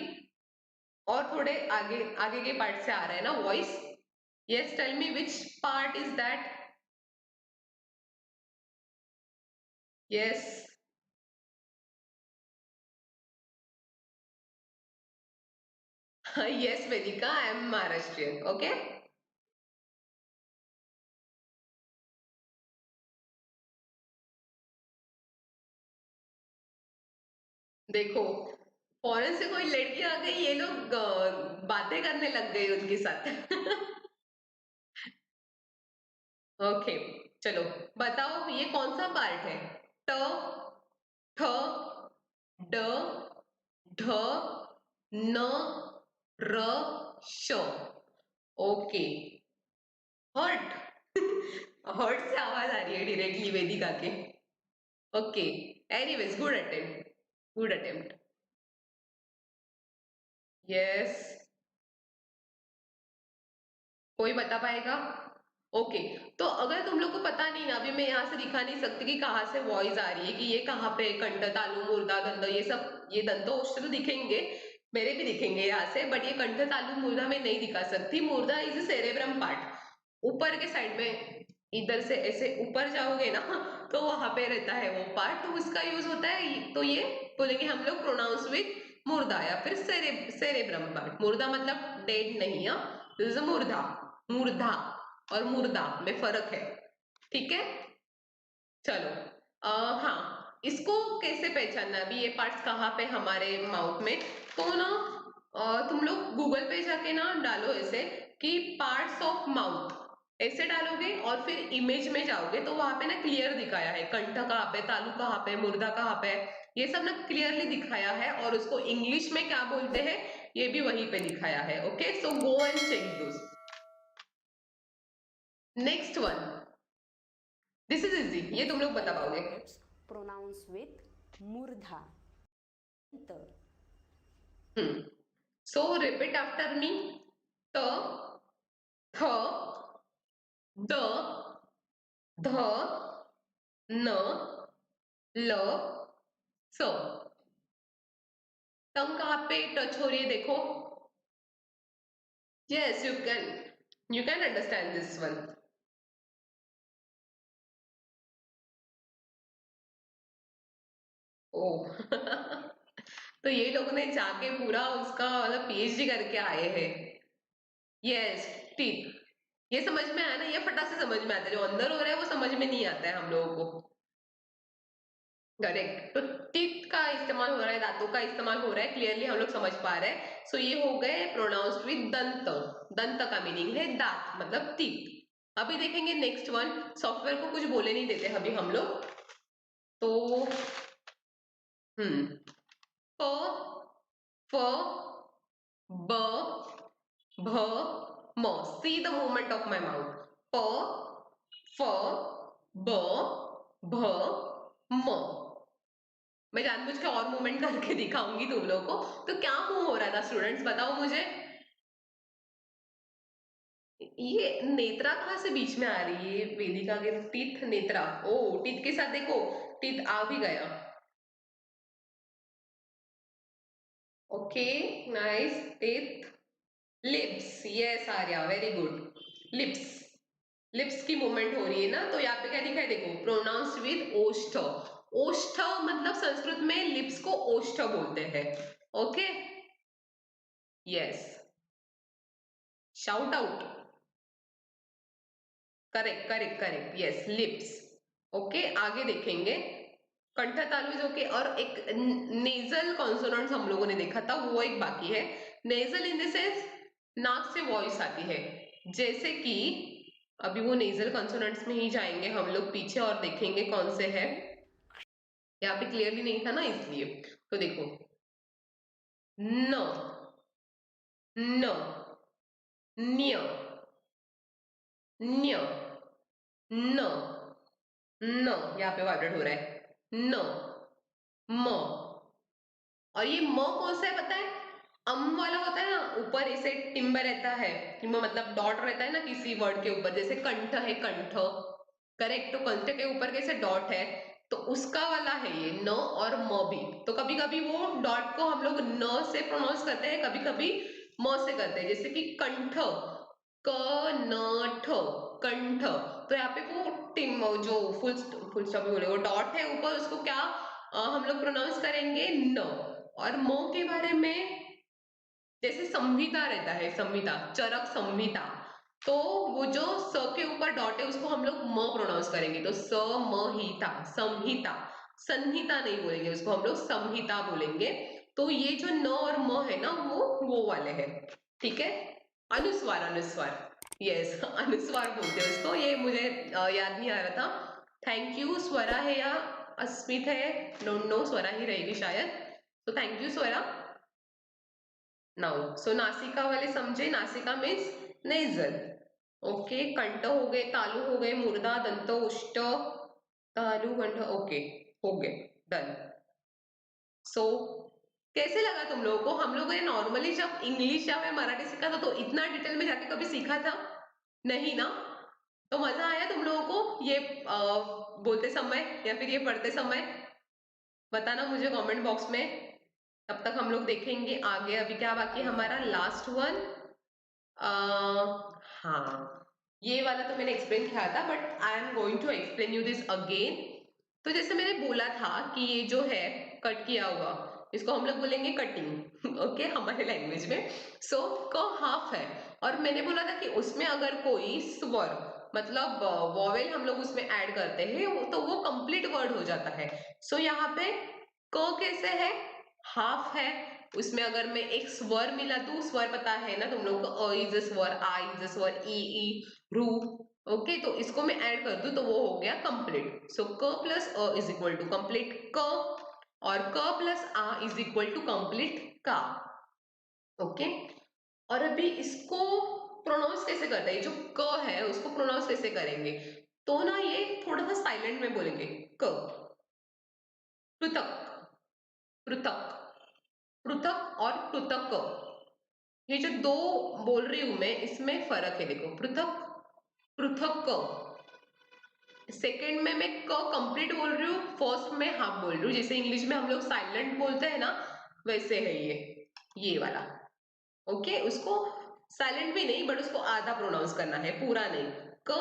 और थोड़े आगे आगे के पार्ट से आ रहा है ना voice. Yes, tell me which part is that. Yes, yes Vedika, I am Maharashtrian. Okay, देखो फॉरेन से कोई लड़की आ गई, ये लोग बातें करने लग गई उनके साथ। ओके, चलो बताओ ये कौन सा पार्ट है। ट, ठ, ड, ढ, न, र, श। Okay, hurt. हर्ट से आवाज आ रही है डायरेक्टली वेदिका के। Okay, anyways, good attempt, good attempt. Yes, कोई बता पाएगा। ओके, तो अगर तुम लोग को पता नहीं ना, अभी मैं यहाँ से दिखा नहीं सकती कि कहाँ से वॉइस आ रही है, कि ये कहाँ पे कंठ, तालु, मूर्धा, गंध, ये सब, ये दंतोष्ठ तो दिखेंगे, मेरे भी दिखेंगे यहाँ से, बट ये कंठ, तालु, मूर्धा में नहीं दिखा सकती। मूर्धा इज सेरेब्रम पार्ट, ऊपर के साइड में, इधर से ऐसे ऊपर जाओगे ना, तो वहां पे रहता है वो पार्ट, तो उसका यूज होता है, तो ये बोलेंगे हम लोग प्रोनाउंस विथ मुर्दा या फिर सेरेब्रम पार्ट। मुर्दा मतलब डेड नहीं है, दिस इज मुर्दा। मुर्दा और मुर्दा में फर्क है, ठीक है। चलो, हाँ, इसको कैसे पहचानना, अभी ये पार्ट्स कहाँ पे हमारे माउथ में, तो ना तुम लोग गूगल पे जाके ना डालो ऐसे कि पार्ट्स ऑफ माउथ, ऐसे डालोगे और फिर इमेज में जाओगे तो वहां पे ना क्लियर दिखाया है, कंठ कहाँ पे, तालु कहाँ पे, मुर्दा कहाँ पे, ये सब ना क्लियरली दिखाया है, और उसको इंग्लिश में क्या बोलते हैं ये भी वहीं पे दिखाया है। Okay, so go and check this. Next one, this is easy, ये These तुम लोग बता पाओगे। alphabets pronounce with murdha. The, so repeat after me. त, थ, द, ध, न, ल, स। टंग कहाँ पे टच हो रही है देखो। Yes, you can understand this one. ओ, तो ये लोगों ने जाके पूरा उसका मतलब पीएचडी करके आए हैं। यस, टीथ, ये समझ में आया ना, ये फटाक से समझ में आता है, जो अंदर हो रहा है वो समझ में नहीं आता है हम लोगों को। करेक्ट, तो टीथ का इस्तेमाल हो रहा है, दांतों का इस्तेमाल हो रहा है, क्लियरली हम लोग समझ पा रहे हैं। सो ये हो गए प्रोनाउंस्ड विद दंत। दंत का मीनिंग है दांत, मतलब टीथ। अभी देखेंगे नेक्स्ट वन, सॉफ्टवेयर को कुछ बोले नहीं देते अभी हम लोग, तो प, फ, ब, भ, म। See the movement of my mouth. प, फ, ब, भ, म। मैं जानबूझ के और मूवमेंट करके दिखाऊंगी तुम लोगों को। तो क्या मूव हो रहा था स्टूडेंट्स, बताओ मुझे। ये नेत्रा कहाँ से बीच में आ रही है, वेदिका के टीथ, नेत्रा, ओ टीथ के साथ देखो, टीथ आ भी गया। Okay, nice, teeth, lips, yes Arya, very good, lips, lips की मूवमेंट हो रही है ना, तो यहाँ पे क्या दिखा है देखो, प्रोनाउंस्ड विद ओष्ठ। ओष्ठ मतलब संस्कृत में लिप्स को ओष्ठ बोलते हैं। Okay, yes, shout out, correct correct correct, yes, lips. Okay, आगे देखेंगे, कंठ तालु ओके, और एक नेजल कॉन्सोनेंट्स हम लोगों ने देखा था, वो एक बाकी है। नेजल इन द सेंस नाक से वॉइस आती है, जैसे कि अभी वो नेजल कॉन्सोनेंट्स में ही जाएंगे हम लोग पीछे और देखेंगे कौन से है। यहाँ पे क्लियरली नहीं था ना, इसलिए। तो देखो, न, न, न्य, न्य, न, न, यहाँ पे वाइब्रेट हो रहा है, न, म। और ये म कौन सा है पता है? अम वाला होता है ना, ऊपर ऐसे टिम्बर रहता है, टिम्बर मतलब डॉट रहता है ना किसी वर्ड के ऊपर, जैसे कंठ है, कंठ, करेक्ट, तो कंठ के ऊपर कैसे डॉट है, तो उसका वाला है ये न और म भी। तो कभी कभी वो डॉट को हम लोग न से प्रोनाउंस करते हैं, कभी कभी म से करते हैं, जैसे कि कंठ, क न ठ, कंठ। तो यहाँ पे वो टिम जो फुल फुल स्टॉप बोले, वो डॉट है ऊपर, उसको क्या हम लोग प्रोनाउंस करेंगे, न। और मो के बारे में, जैसे संहिता रहता है, संहिता, चरक संहिता, तो वो जो स के ऊपर डॉट है उसको हम लोग म प्रोनाउंस करेंगे, तो स म हिता, संहिता, संहिता नहीं बोलेंगे उसको, हम लोग संहिता बोलेंगे। तो ये जो न और म है ना, वो वाले हैं, ठीक है। अनुस्वार, अनुस्वार, यस, अनुस्वार बोलते हैं उसको, ये मुझे याद नहीं आ रहा था। थैंक यू, स्वरा है या अस्मित है, डोंट नो, स्वरा ही रहेगी शायद, तो thank you Swara. Now so नासिका वाले समझे, नासिका मीन्स नेजल। ओके, कंठ हो गए, तालु हो गए, मुर्दा, दंत, उष्ट, तालु, कंठ, ओके, हो गए, डन। सो कैसे लगा तुम लोगों को? हम लोगों ने नॉर्मली जब इंग्लिश या फिर मराठी सीखा था तो इतना डिटेल में जाके कभी सीखा था नहीं ना? तो मजा आया तुम लोगों को ये बोलते समय या फिर ये पढ़ते समय? बताना मुझे कमेंट बॉक्स में। तब तक हम लोग देखेंगे आगे, अभी क्या बाकी है हमारा, लास्ट वन। हाँ, ये वाला तो मैंने एक्सप्लेन किया था, but I am going to explain you this again. तो जैसे मैंने बोला था कि ये जो है कट किया हुआ, इसको हम लोग बोलेंगे कटिंग, ओके, हमारे लैंग्वेज में। सो क हाफ है, और मैंने बोला था कि उसमें अगर कोई स्वर मतलब वॉवेल हम लोग उसमें ऐड करते हैं तो वो कंप्लीट वर्ड हो जाता है। सो यहाँ पे क कैसे है, हाफ है, उसमें अगर मैं एक स्वर मिला दूं, स्वर पता है ना तुम लोग को, अ इज अ स्वर, आ इज अ स्वर, ई रू, ओके, तो इसको मैं ऐड कर दूं तो वो हो गया कंप्लीट। सो क प्लस अ इज इक्वल टू कंप्लीट क, और क प्लस आ इज इक्वल टू कंप्लीट का, ओके। और अभी इसको प्रोनाउंस कैसे करते हैं, जो क है उसको प्रोनाउंस कैसे करेंगे, तो ना ये थोड़ा सा साइलेंट में बोलेंगे, क, पृथक, पृथक, पृथक और पृथक, ये जो दो बोल रही हूं मैं, इसमें फर्क है, देखो, पृथक, पृथक, सेकंड में मैं क कंप्लीट बोल रही हूँ, फर्स्ट में हाफ बोल रही हूँ, जैसे इंग्लिश में हम लोग साइलेंट बोलते हैं ना, वैसे है ये वाला, ओके। उसको साइलेंट भी नहीं, बट उसको आधा प्रोनाउंस करना है, पूरा नहीं, क,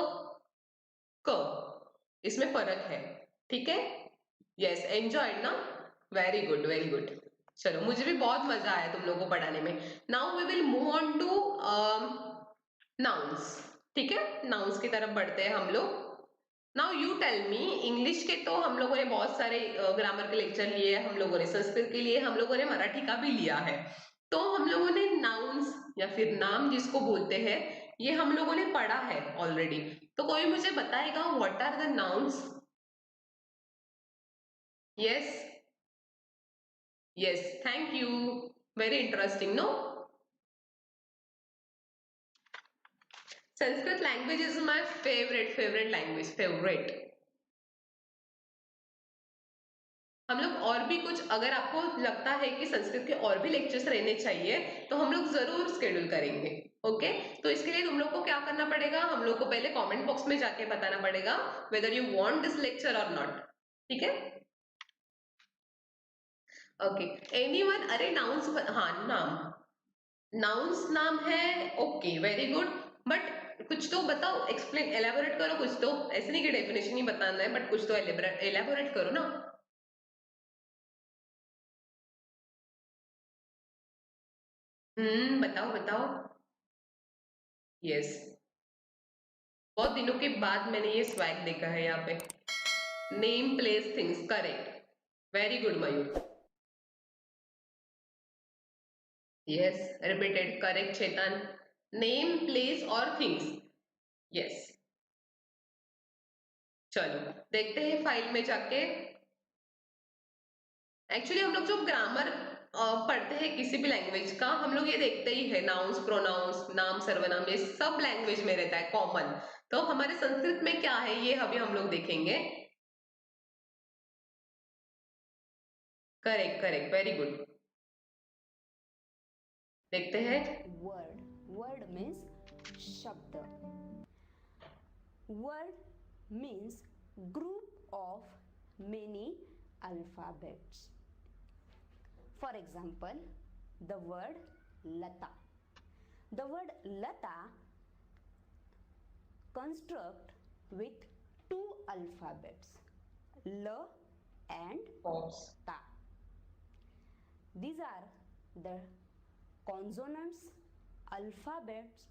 क, इसमें फर्क है, ठीक है। यस, एंजॉयड ना, वेरी गुड वेरी गुड। चलो, मुझे भी बहुत मजा आया तुम लोगों को पढ़ाने में। Now we will move on to nouns, ठीक है, नाउन्स की तरफ बढ़ते हैं हम लोग। Now you tell me, English के तो हम लोगों ने बहुत सारे ग्रामर के लेक्चर लिए, हम लोगों ने संस्कृत के लिए, हम लोगों ने मराठी का भी लिया है, तो हम लोगों ने नाउन्स या फिर नाम जिसको बोलते हैं, ये हम लोगों ने पढ़ा है ऑलरेडी। तो कोई मुझे बताएगा what are the nouns? Yes, yes, thank you, very interesting no. Sanskrit language is my favourite language, favourite. हम लोग और भी कुछ, अगर आपको लगता है कि संस्कृत के और भी लेक्चर्स रहने चाहिए तो हम लोग जरूर शेड्यूल करेंगे, ओके। तो इसके लिए तुम लोग को क्या करना पड़ेगा, हम लोग को पहले कमेंट बॉक्स में जाके बताना पड़ेगा whether you want this lecture और नॉट, ठीक है। ओके, एनीवन, अरे नाउन्स, हाँ नाम, नाउन्स नाम है, ओके, वेरी गुड, बट कुछ तो बताओ, एक्सप्लेन, एलेबोरेट करो कुछ तो, ऐसे नहीं कि डेफिनेशन ही बताना है बट कुछ तो एलेबोरेट करो ना। बताओ बताओ। यस, बहुत दिनों के बाद मैंने ये स्वैग देखा है यहाँ पे। Name place things, correct, very good Mayur. Yes, repeated, correct Chetan. Name place और थिंग्स, यस। चलो देखते हैं फाइल में जाके। एक्चुअली हम लोग जो ग्रामर पढ़ते हैं किसी भी लैंग्वेज का, हम लोग ये देखते ही है, नाउन्स प्रोनाउंस, नाम सर्वनाम, ये सब लैंग्वेज में रहता है कॉमन। तो हमारे संस्कृत में क्या है ये अभी हम लोग देखेंगे। Correct correct, very good. देखते हैं। word. Word means shabda. Word means group of many alphabets. For example, the word Lata. The word Lata construct with two alphabets, L and Pause. Ta. These are the consonants, alphabets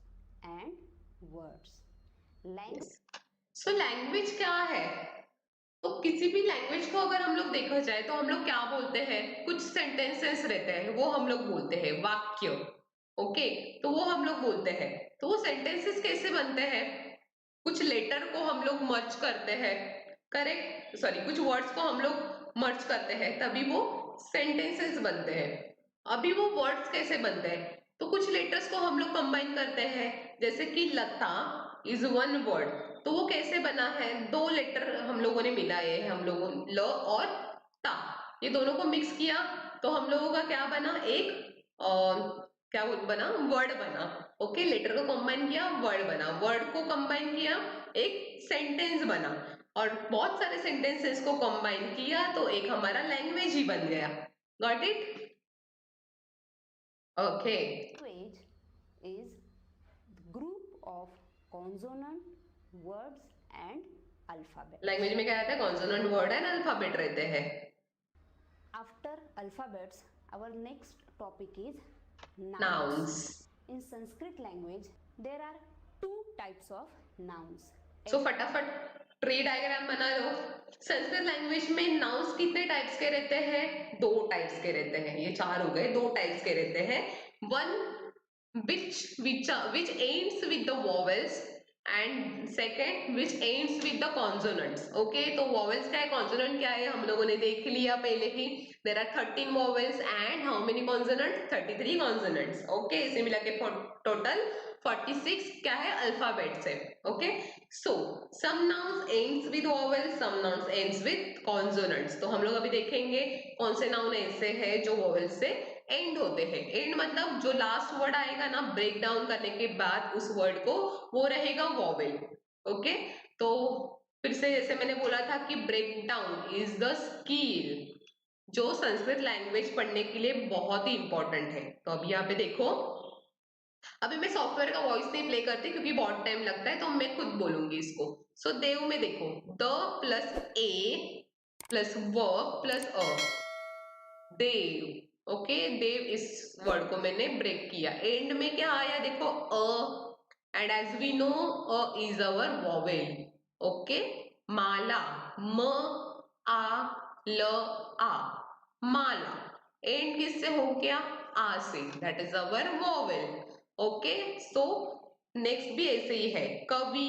and words. Language. So language क्या है? तो किसी भी language को अगर हम लोग देखा जाए तो हम लोग क्या बोलते हैं, कुछ सेंटेंसेस रहते हैं वो हम लोग बोलते हैं वाक्य। ओके, तो वो हम लोग बोलते हैं। तो वो सेंटेंसेस कैसे बनते हैं? कुछ लेटर को हम लोग मर्ज करते हैं, करेक्ट, सॉरी, कुछ वर्ड्स को हम लोग मर्ज करते हैं तभी वो सेंटेंसेस बनते हैं। अभी वो वर्ड्स कैसे बनते हैं? तो कुछ लेटर्स को हम लोग कंबाइन करते हैं, जैसे कि लता इज वन वर्ड। तो वो कैसे बना है? दो लेटर हम लोगों ने मिलाए हैं, हम लोगों ल और ता, ये दोनों को मिक्स किया तो हम लोगों का क्या बना? एक क्या बना? वर्ड बना। ओके, लेटर को कंबाइन किया, वर्ड बना, वर्ड को कंबाइन किया, एक सेंटेंस बना, और बहुत सारे सेंटेंसेस को कंबाइन किया तो एक हमारा लैंग्वेज ही बन गया। Got it? Okay. Language is group of consonant, words and alphabets. Language में क्या रहता है? कॉन्सोनेंट, वर्ड एंड अल्फाबेट रहते हैं। After alphabets, our next topic is nouns. Nouns. In Sanskrit language, there are two types of nouns. सो फटाफट tree diagram बना दो। Sanskrit language में नाउन्स कितने टाइप्स के रहते हैं? दो टाइप्स के रहते हैं, ये चार हो गए, दो टाइप्स के रहते हैं। One which ends with the vowels and second which ends with the consonants. Okay, तो vowels क्या है, consonant क्या है, हम लोगों ने देख लिया पहले ही। There are 13 vowels and how many consonants? 33 consonants. Okay, इसे मिला के टोटल 46 क्या है, अल्फाबेट्स है। Okay, so some nouns ends with vowels, some nouns ends with consonants। तो हम लोग अभी देखेंगे कौन से नाउन ऐसे हैं जो vowels से एंड होते हैं। एंड मतलब जो लास्ट वर्ड आएगा ना ब्रेक डाउन करने के बाद उस वर्ड को, वो रहेगा वॉवेल। ओके, तो फिर से जैसे मैंने बोला था कि break down is the skill जो संस्कृत लैंग्वेज पढ़ने के लिए बहुत ही इंपॉर्टेंट है। तो अभी यहाँ पे देखो, अभी मैं सॉफ्टवेयर का वॉइस नहीं प्ले करती क्योंकि बहुत टाइम लगता है, तो मैं खुद बोलूंगी इसको। सो देव में देखो, द प्लस ए प्लस व प्लस अ, देव। ओके, देव इस वर्ड को मैंने ब्रेक किया। एंड में क्या आया देखो, अ, एंड एज वी नो अ इज अवर वॉवेल। ओके, माला, म आ ल आ, माला। एंड किससे हो गया? आ से, that is our vowel. Okay, so next भी ऐसे ही है, कवि,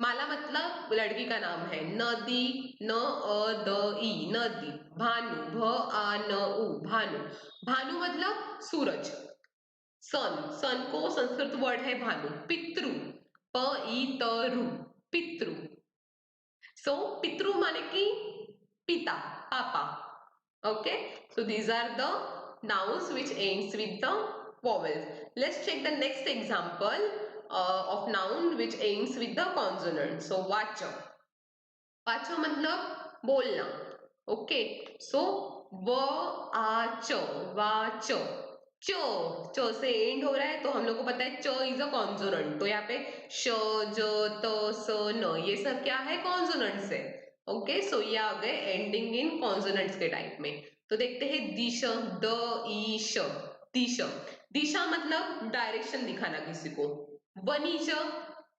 माला मतलब लड़की का नाम है, नदी, न अ द ई, नदी, भानु, भ आ न उ, भानु, भानु मतलब सूरज, सन, सन को संस्कृत वर्ड है भानु, पितृ, प ई त रु, पितृ। सो पितृ माने कि पिता, पापा। Okay, so these are the nouns which ends with the vowels. Let's check the next example of noun which ends with the consonant. So vacha, vacha मतलब बोलना। ओके, सो व आ च, वाच, च च से एंड हो रहा है, तो हम लोग को पता है च इज अ कॉन्सोनेंट, तो यहाँ पे श, ज, त, स, न ये सब क्या है, कॉन्सोनेंट्स है। ओके, सो ये आ गए एंडिंग इन कॉन्सोनेंट्स के टाइप में। तो देखते हैं दिश, द ई श, दिश। दिशा मतलब डायरेक्शन दिखाना किसी को। Vanish,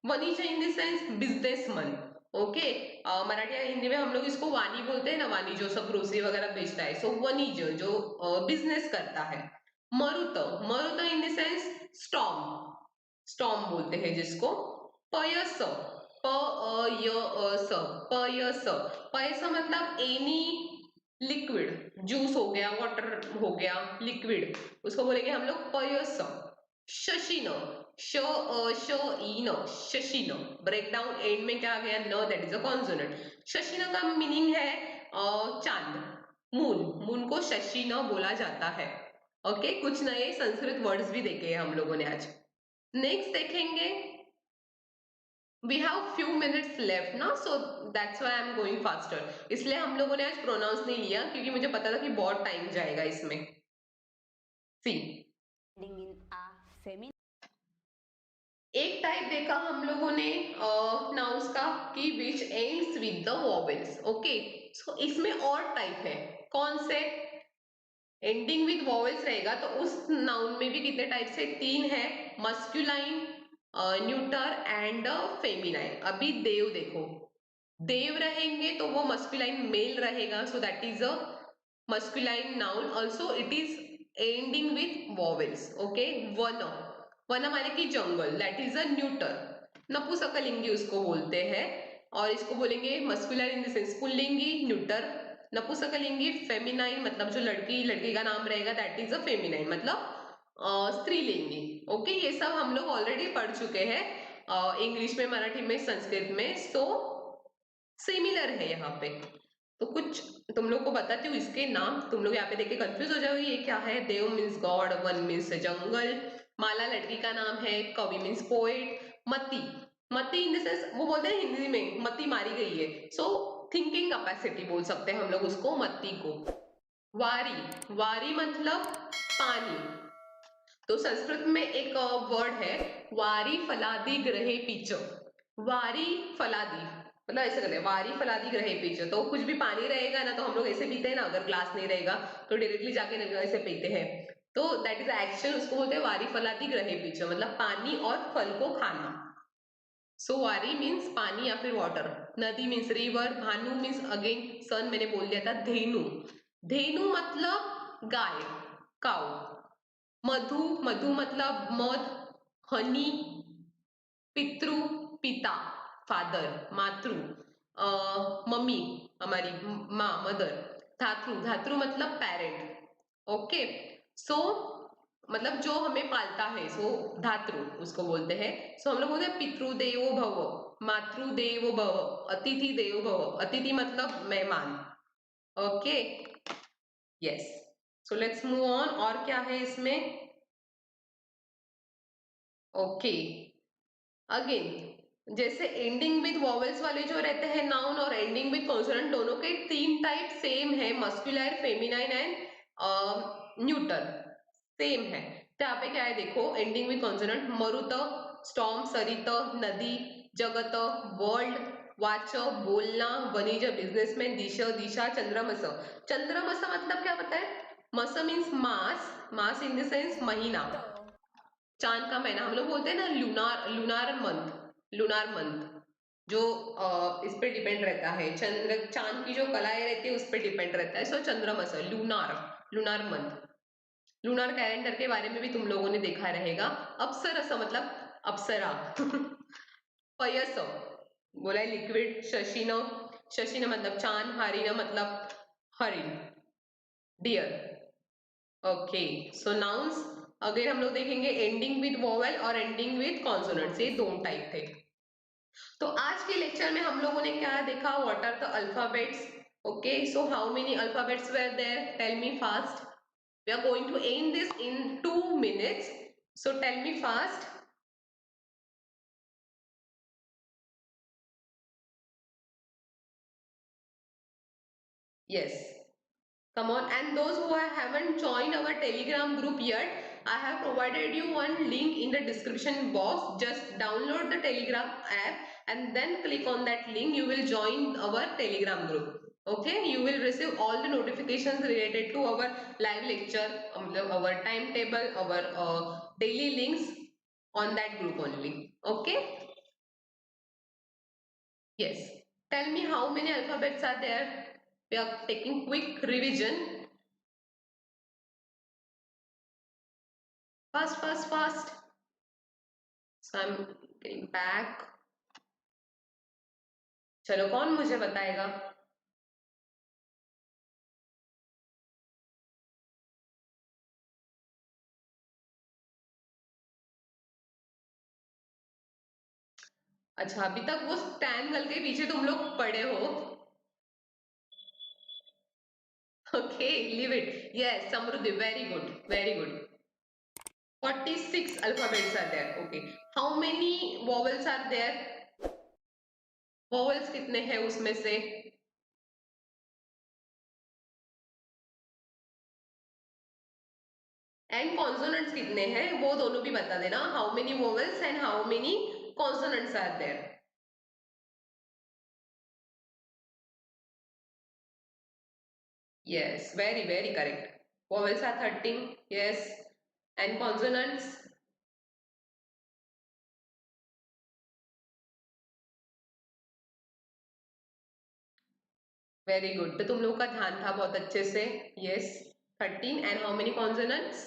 vanish in the sense businessman. Okay, Marathi या हिंदी में हम लोग इसको वाणी बोलते हैं ना, वाणी जो सब ग्रोसरी वगैरह बेचता है, सो वनिज जो बिजनेस करता है। मरुत, मरुत in the sense storm, storm बोलते हैं जिसको। पयस, प अ य अ स, पयस, पयस मतलब एनी लिक्विड, जूस हो गया, वाटर हो गया, लिक्विड, उसको बोलेंगे हम लोग पयस। शशिन, श अ श ई न, शशिन। ब्रेक डाउन एंड में क्या आ गया, न, दैट इज अ कॉन्सोनेंट। शशिन का मीनिंग है चांद, मून, मून को शशिन बोला जाता है। ओके, कुछ नए संस्कृत वर्ड्स भी देखे हैं हम लोगों ने आज। नेक्स्ट देखेंगे, we have few minutes left ना, so that's why I am going faster. इसलिए हम लोगों ने आज प्रोनाउंस नहीं लिया, क्योंकि मुझे पता था कि बहुत टाइम जाएगा इसमें। See, ending in a feminine एक टाइप देखा हम लोगों ने नाउन्स का कि which ends with the vowels. Okay, so इसमें और टाइप है, कौन से, एंडिंग विद वॉवेल्स रहेगा तो उस नाउन में भी कितने टाइप से, तीन है, मस्कुलाइन, न्यूटर एंड फेमिनाइन। अभी देव देखो, देव रहेंगे तो वो मस्कुलाइन मेल रहेगा, so that is a masculine noun, also it is ending with vowels. Okay, वन, वन माने कि जंगल, दैट इज अ न्यूटर, नपुंसकलिंगी उसको बोलते हैं। और इसको बोलेंगे मस्कुलर इन द सेंस पुल्लिंगी, न्यूटर। नपुंसकलिंगी फेमिनाइन मतलब जो लड़की, लड़की का नाम रहेगा, दैट इज अ फेमिनाइन मतलब स्त्रीलिंगी। ओके, ये सब हम लोग ऑलरेडी पढ़ चुके हैं इंग्लिश में, मराठी में, संस्कृत में, सो सिमिलर है यहाँ पे। तो कुछ तुम लोग को बताती हूँ इसके नाम, तुम लोग यहाँ पे देख के कंफ्यूज हो जाओगे ये क्या है। देव मीन्स गॉड, वन मीन्स जंगल, माला लड़की का नाम है, कवि मीन्स पोएट, मति, मति इन द सेंस वो बोलते हैं हिंदी में मति मारी गई है, सो थिंकिंग कैपेसिटी बोल सकते हैं हम लोग उसको, मति को। वारी, वारी मतलब पानी। तो संस्कृत में एक वर्ड है, वारी फलादि ग्रहे पीच। वारी फलादि मतलब ऐसे करते हैं, वारी फलादि ग्रहे पीच, तो कुछ भी पानी रहेगा ना तो हम लोग ऐसे पीते हैं ना, अगर ग्लास नहीं रहेगा तो डायरेक्टली जाके ऐसे पीते हैं, तो दैट इज एक्शन, उसको बोलते हैं वारी फलादि ग्रहे पीच, मतलब पानी और फल को खाना। सो वारी मीन्स पानी या फिर वाटर, नदी मीन्स रिवर, भानु मीन्स अगेन सन, मैंने बोल दिया था, धेनु, धेनु मतलब गाय, काउ। मधु, मधु मतलब मध, हनी, पितृ, पिता, फादर, मातृ, मम्मी हमारी, माँ, मदर, धातृ, धातृ मतलब पेरेंट। ओके, सो मतलब जो हमें पालता है, सो धातृ उसको बोलते हैं। सो हम लोग बोलते हैं पितृदेवो भव, मातृदेवो भव, अतिथि देवो भव, अतिथि मतलब मेहमान। Okay, yes, so let's move on, और क्या है इसमें। ओके, अगेन जैसे एंडिंग विद वॉवेल्स वाले जो रहते हैं नाउन, और एंडिंग विद कॉन्सोनेंट, दोनों के तीन टाइप सेम है, muscular, feminine and neuter, same है। तो यहाँ पे क्या है देखो, ending with consonant, Marut, storm, सरित, नदी, जगत, वर्ल्ड, वाच, बोलना, वनिज, बिजनेसमैन, दिश, दिशा, चंद्रमस। चंद्रमस मतलब क्या पता है, मस means mass, mass in the sense महीना, चांद का महीना, हम लोग बोलते हैं ना lunar, lunar month, lunar month जो इस पे डिपेंड रहता है, चंद्र, चांद की जो कलाएं रहती है उस पे डिपेंड रहता है, सो चंद्रमास, lunar, lunar month. Lunar calendar के बारे में भी तुम लोगों ने देखा रहेगा। अप्सरस मतलब अप्सरा। पयस बोला है लिक्विड, शशिन, शशिन मतलब चांद, हरिण मतलब हरिण, डियर। ओके, सो नाउन्स अगर हम लोग देखेंगे एंडिंग विद वोवेल और एंडिंग विद कॉन्सोनेंट्स, ये दोनों टाइप थे। तो आज के लेक्चर में हम लोगों ने क्या देखा, what are the alphabets. Okay, so how many alphabets were there, tell me fast, we are going to end this in 2 minutes, so tell me fast. Yes, come on, and those who haven't joined our telegram group yet, I have provided you one link in the description box. Just download the Telegram app and then click on that link. You will join our Telegram group. Okay, you will receive all the notifications related to our live lecture, our timetable, our daily links on that group only. Okay. Yes. Tell me how many alphabets are there. We are taking quick revision. Fast, fast, fast. So I'm getting back. चलो कौन मुझे बताएगा? अच्छा, अभी तक वो stand girl के पीछे तुम लोग पड़े हो. Okay, leave it. Yes, Samruddhi, very good, very good. 46 alphabets are there. Okay, how many vowels are there? Vowels कितने हैं उसमें से? And consonants कितने हैं वो दोनों भी बता देना. How many vowels and how many consonants are there? Yes, very, very correct. Vowels are 13. Yes, and consonants. Very good. तो तुम लोग का ध्यान था बहुत अच्छे से. Yes, 13. And how many consonants?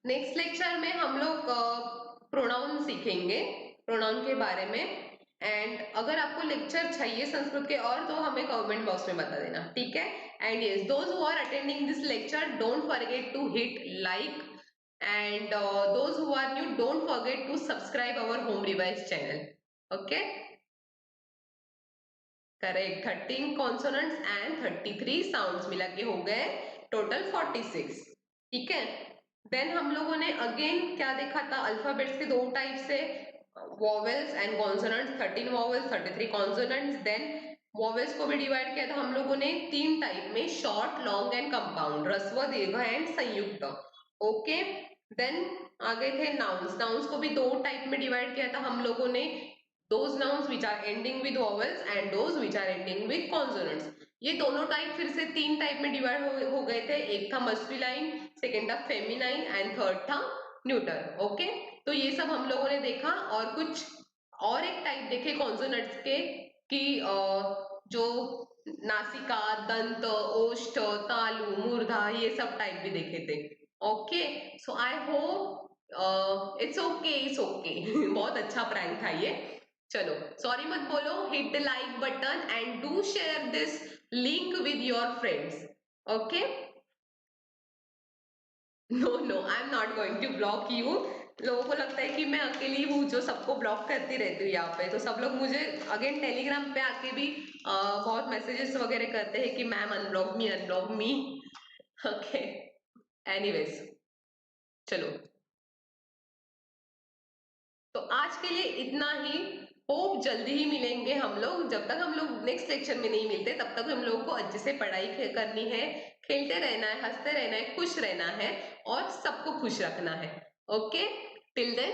Next lecture में हम लोग प्रोनाउन सीखेंगे, प्रोनाउन के बारे में. एंड अगर आपको लेक्चर चाहिए संस्कृत के और तो हमें कमेंट बॉक्स में बता देना, ठीक है. And yes, those who are attending this lecture don't forget to hit like, and those who are new don't forget to subscribe our home revise channel. Okay. Correct. 13 consonants and 33 sounds मिला के हो गए total 46. ठीक है. Then हम लोगों ने again क्या देखा था? अल्फाबेट्स के दो टाइप से, vowels and consonants. 13 vowels, 33 consonants. Then vowels को भी डिवाइड किया था हम लोगों ने तीन टाइप में, शॉर्ट, लॉन्ग एंड कंपाउंड, ह्रस्व, दीर्घ एंड संयुक्त. ओके. देन आगे थे नाउन्स. नाउन्स को भी दो टाइप में डिवाइड किया था हम लोगों ने, those nouns which are ending with vowels and those which are ending with consonants. ये दोनों टाइप फिर से तीन टाइप में डिवाइड हो गए थे. एक था मस्कुलाइन, सेकेंड था फेमिनाइन एंड थर्ड था न्यूटर. ओके. तो ये सब हम लोगों ने देखा. और कुछ और एक टाइप देखे कॉन्सोनेंट्स के कि जो नासिका, दंत, ओष्ठ, तालु, मूर्धा, ये सब टाइप भी देखे थे. Okay. So I hope it's okay, it's okay. बहुत अच्छा प्रैंक था ये. चलो, सॉरी मत बोलो. Hit the like button and do share this link with your friends. Okay. No no, I am not going to block you. लोगों को लगता है कि मैं अकेली हूँ जो सबको ब्लॉक करती रहती हूँ यहाँ पे. तो सब लोग मुझे अगेन टेलीग्राम पे आके भी बहुत मैसेजेस वगैरह करते हैं कि मैम अनब्लॉक मी, अनब्लॉक मी. ओके. एनीवेज, चलो, तो आज के लिए इतना ही. होप जल्दी ही मिलेंगे हम लोग. जब तक हम लोग नेक्स्ट लेक्चर में नहीं मिलते तब तक हम लोगों को अच्छे से पढ़ाई करनी है, खेलते रहना है, हंसते रहना है, खुश रहना है और सबको खुश रखना है. ओके. Till then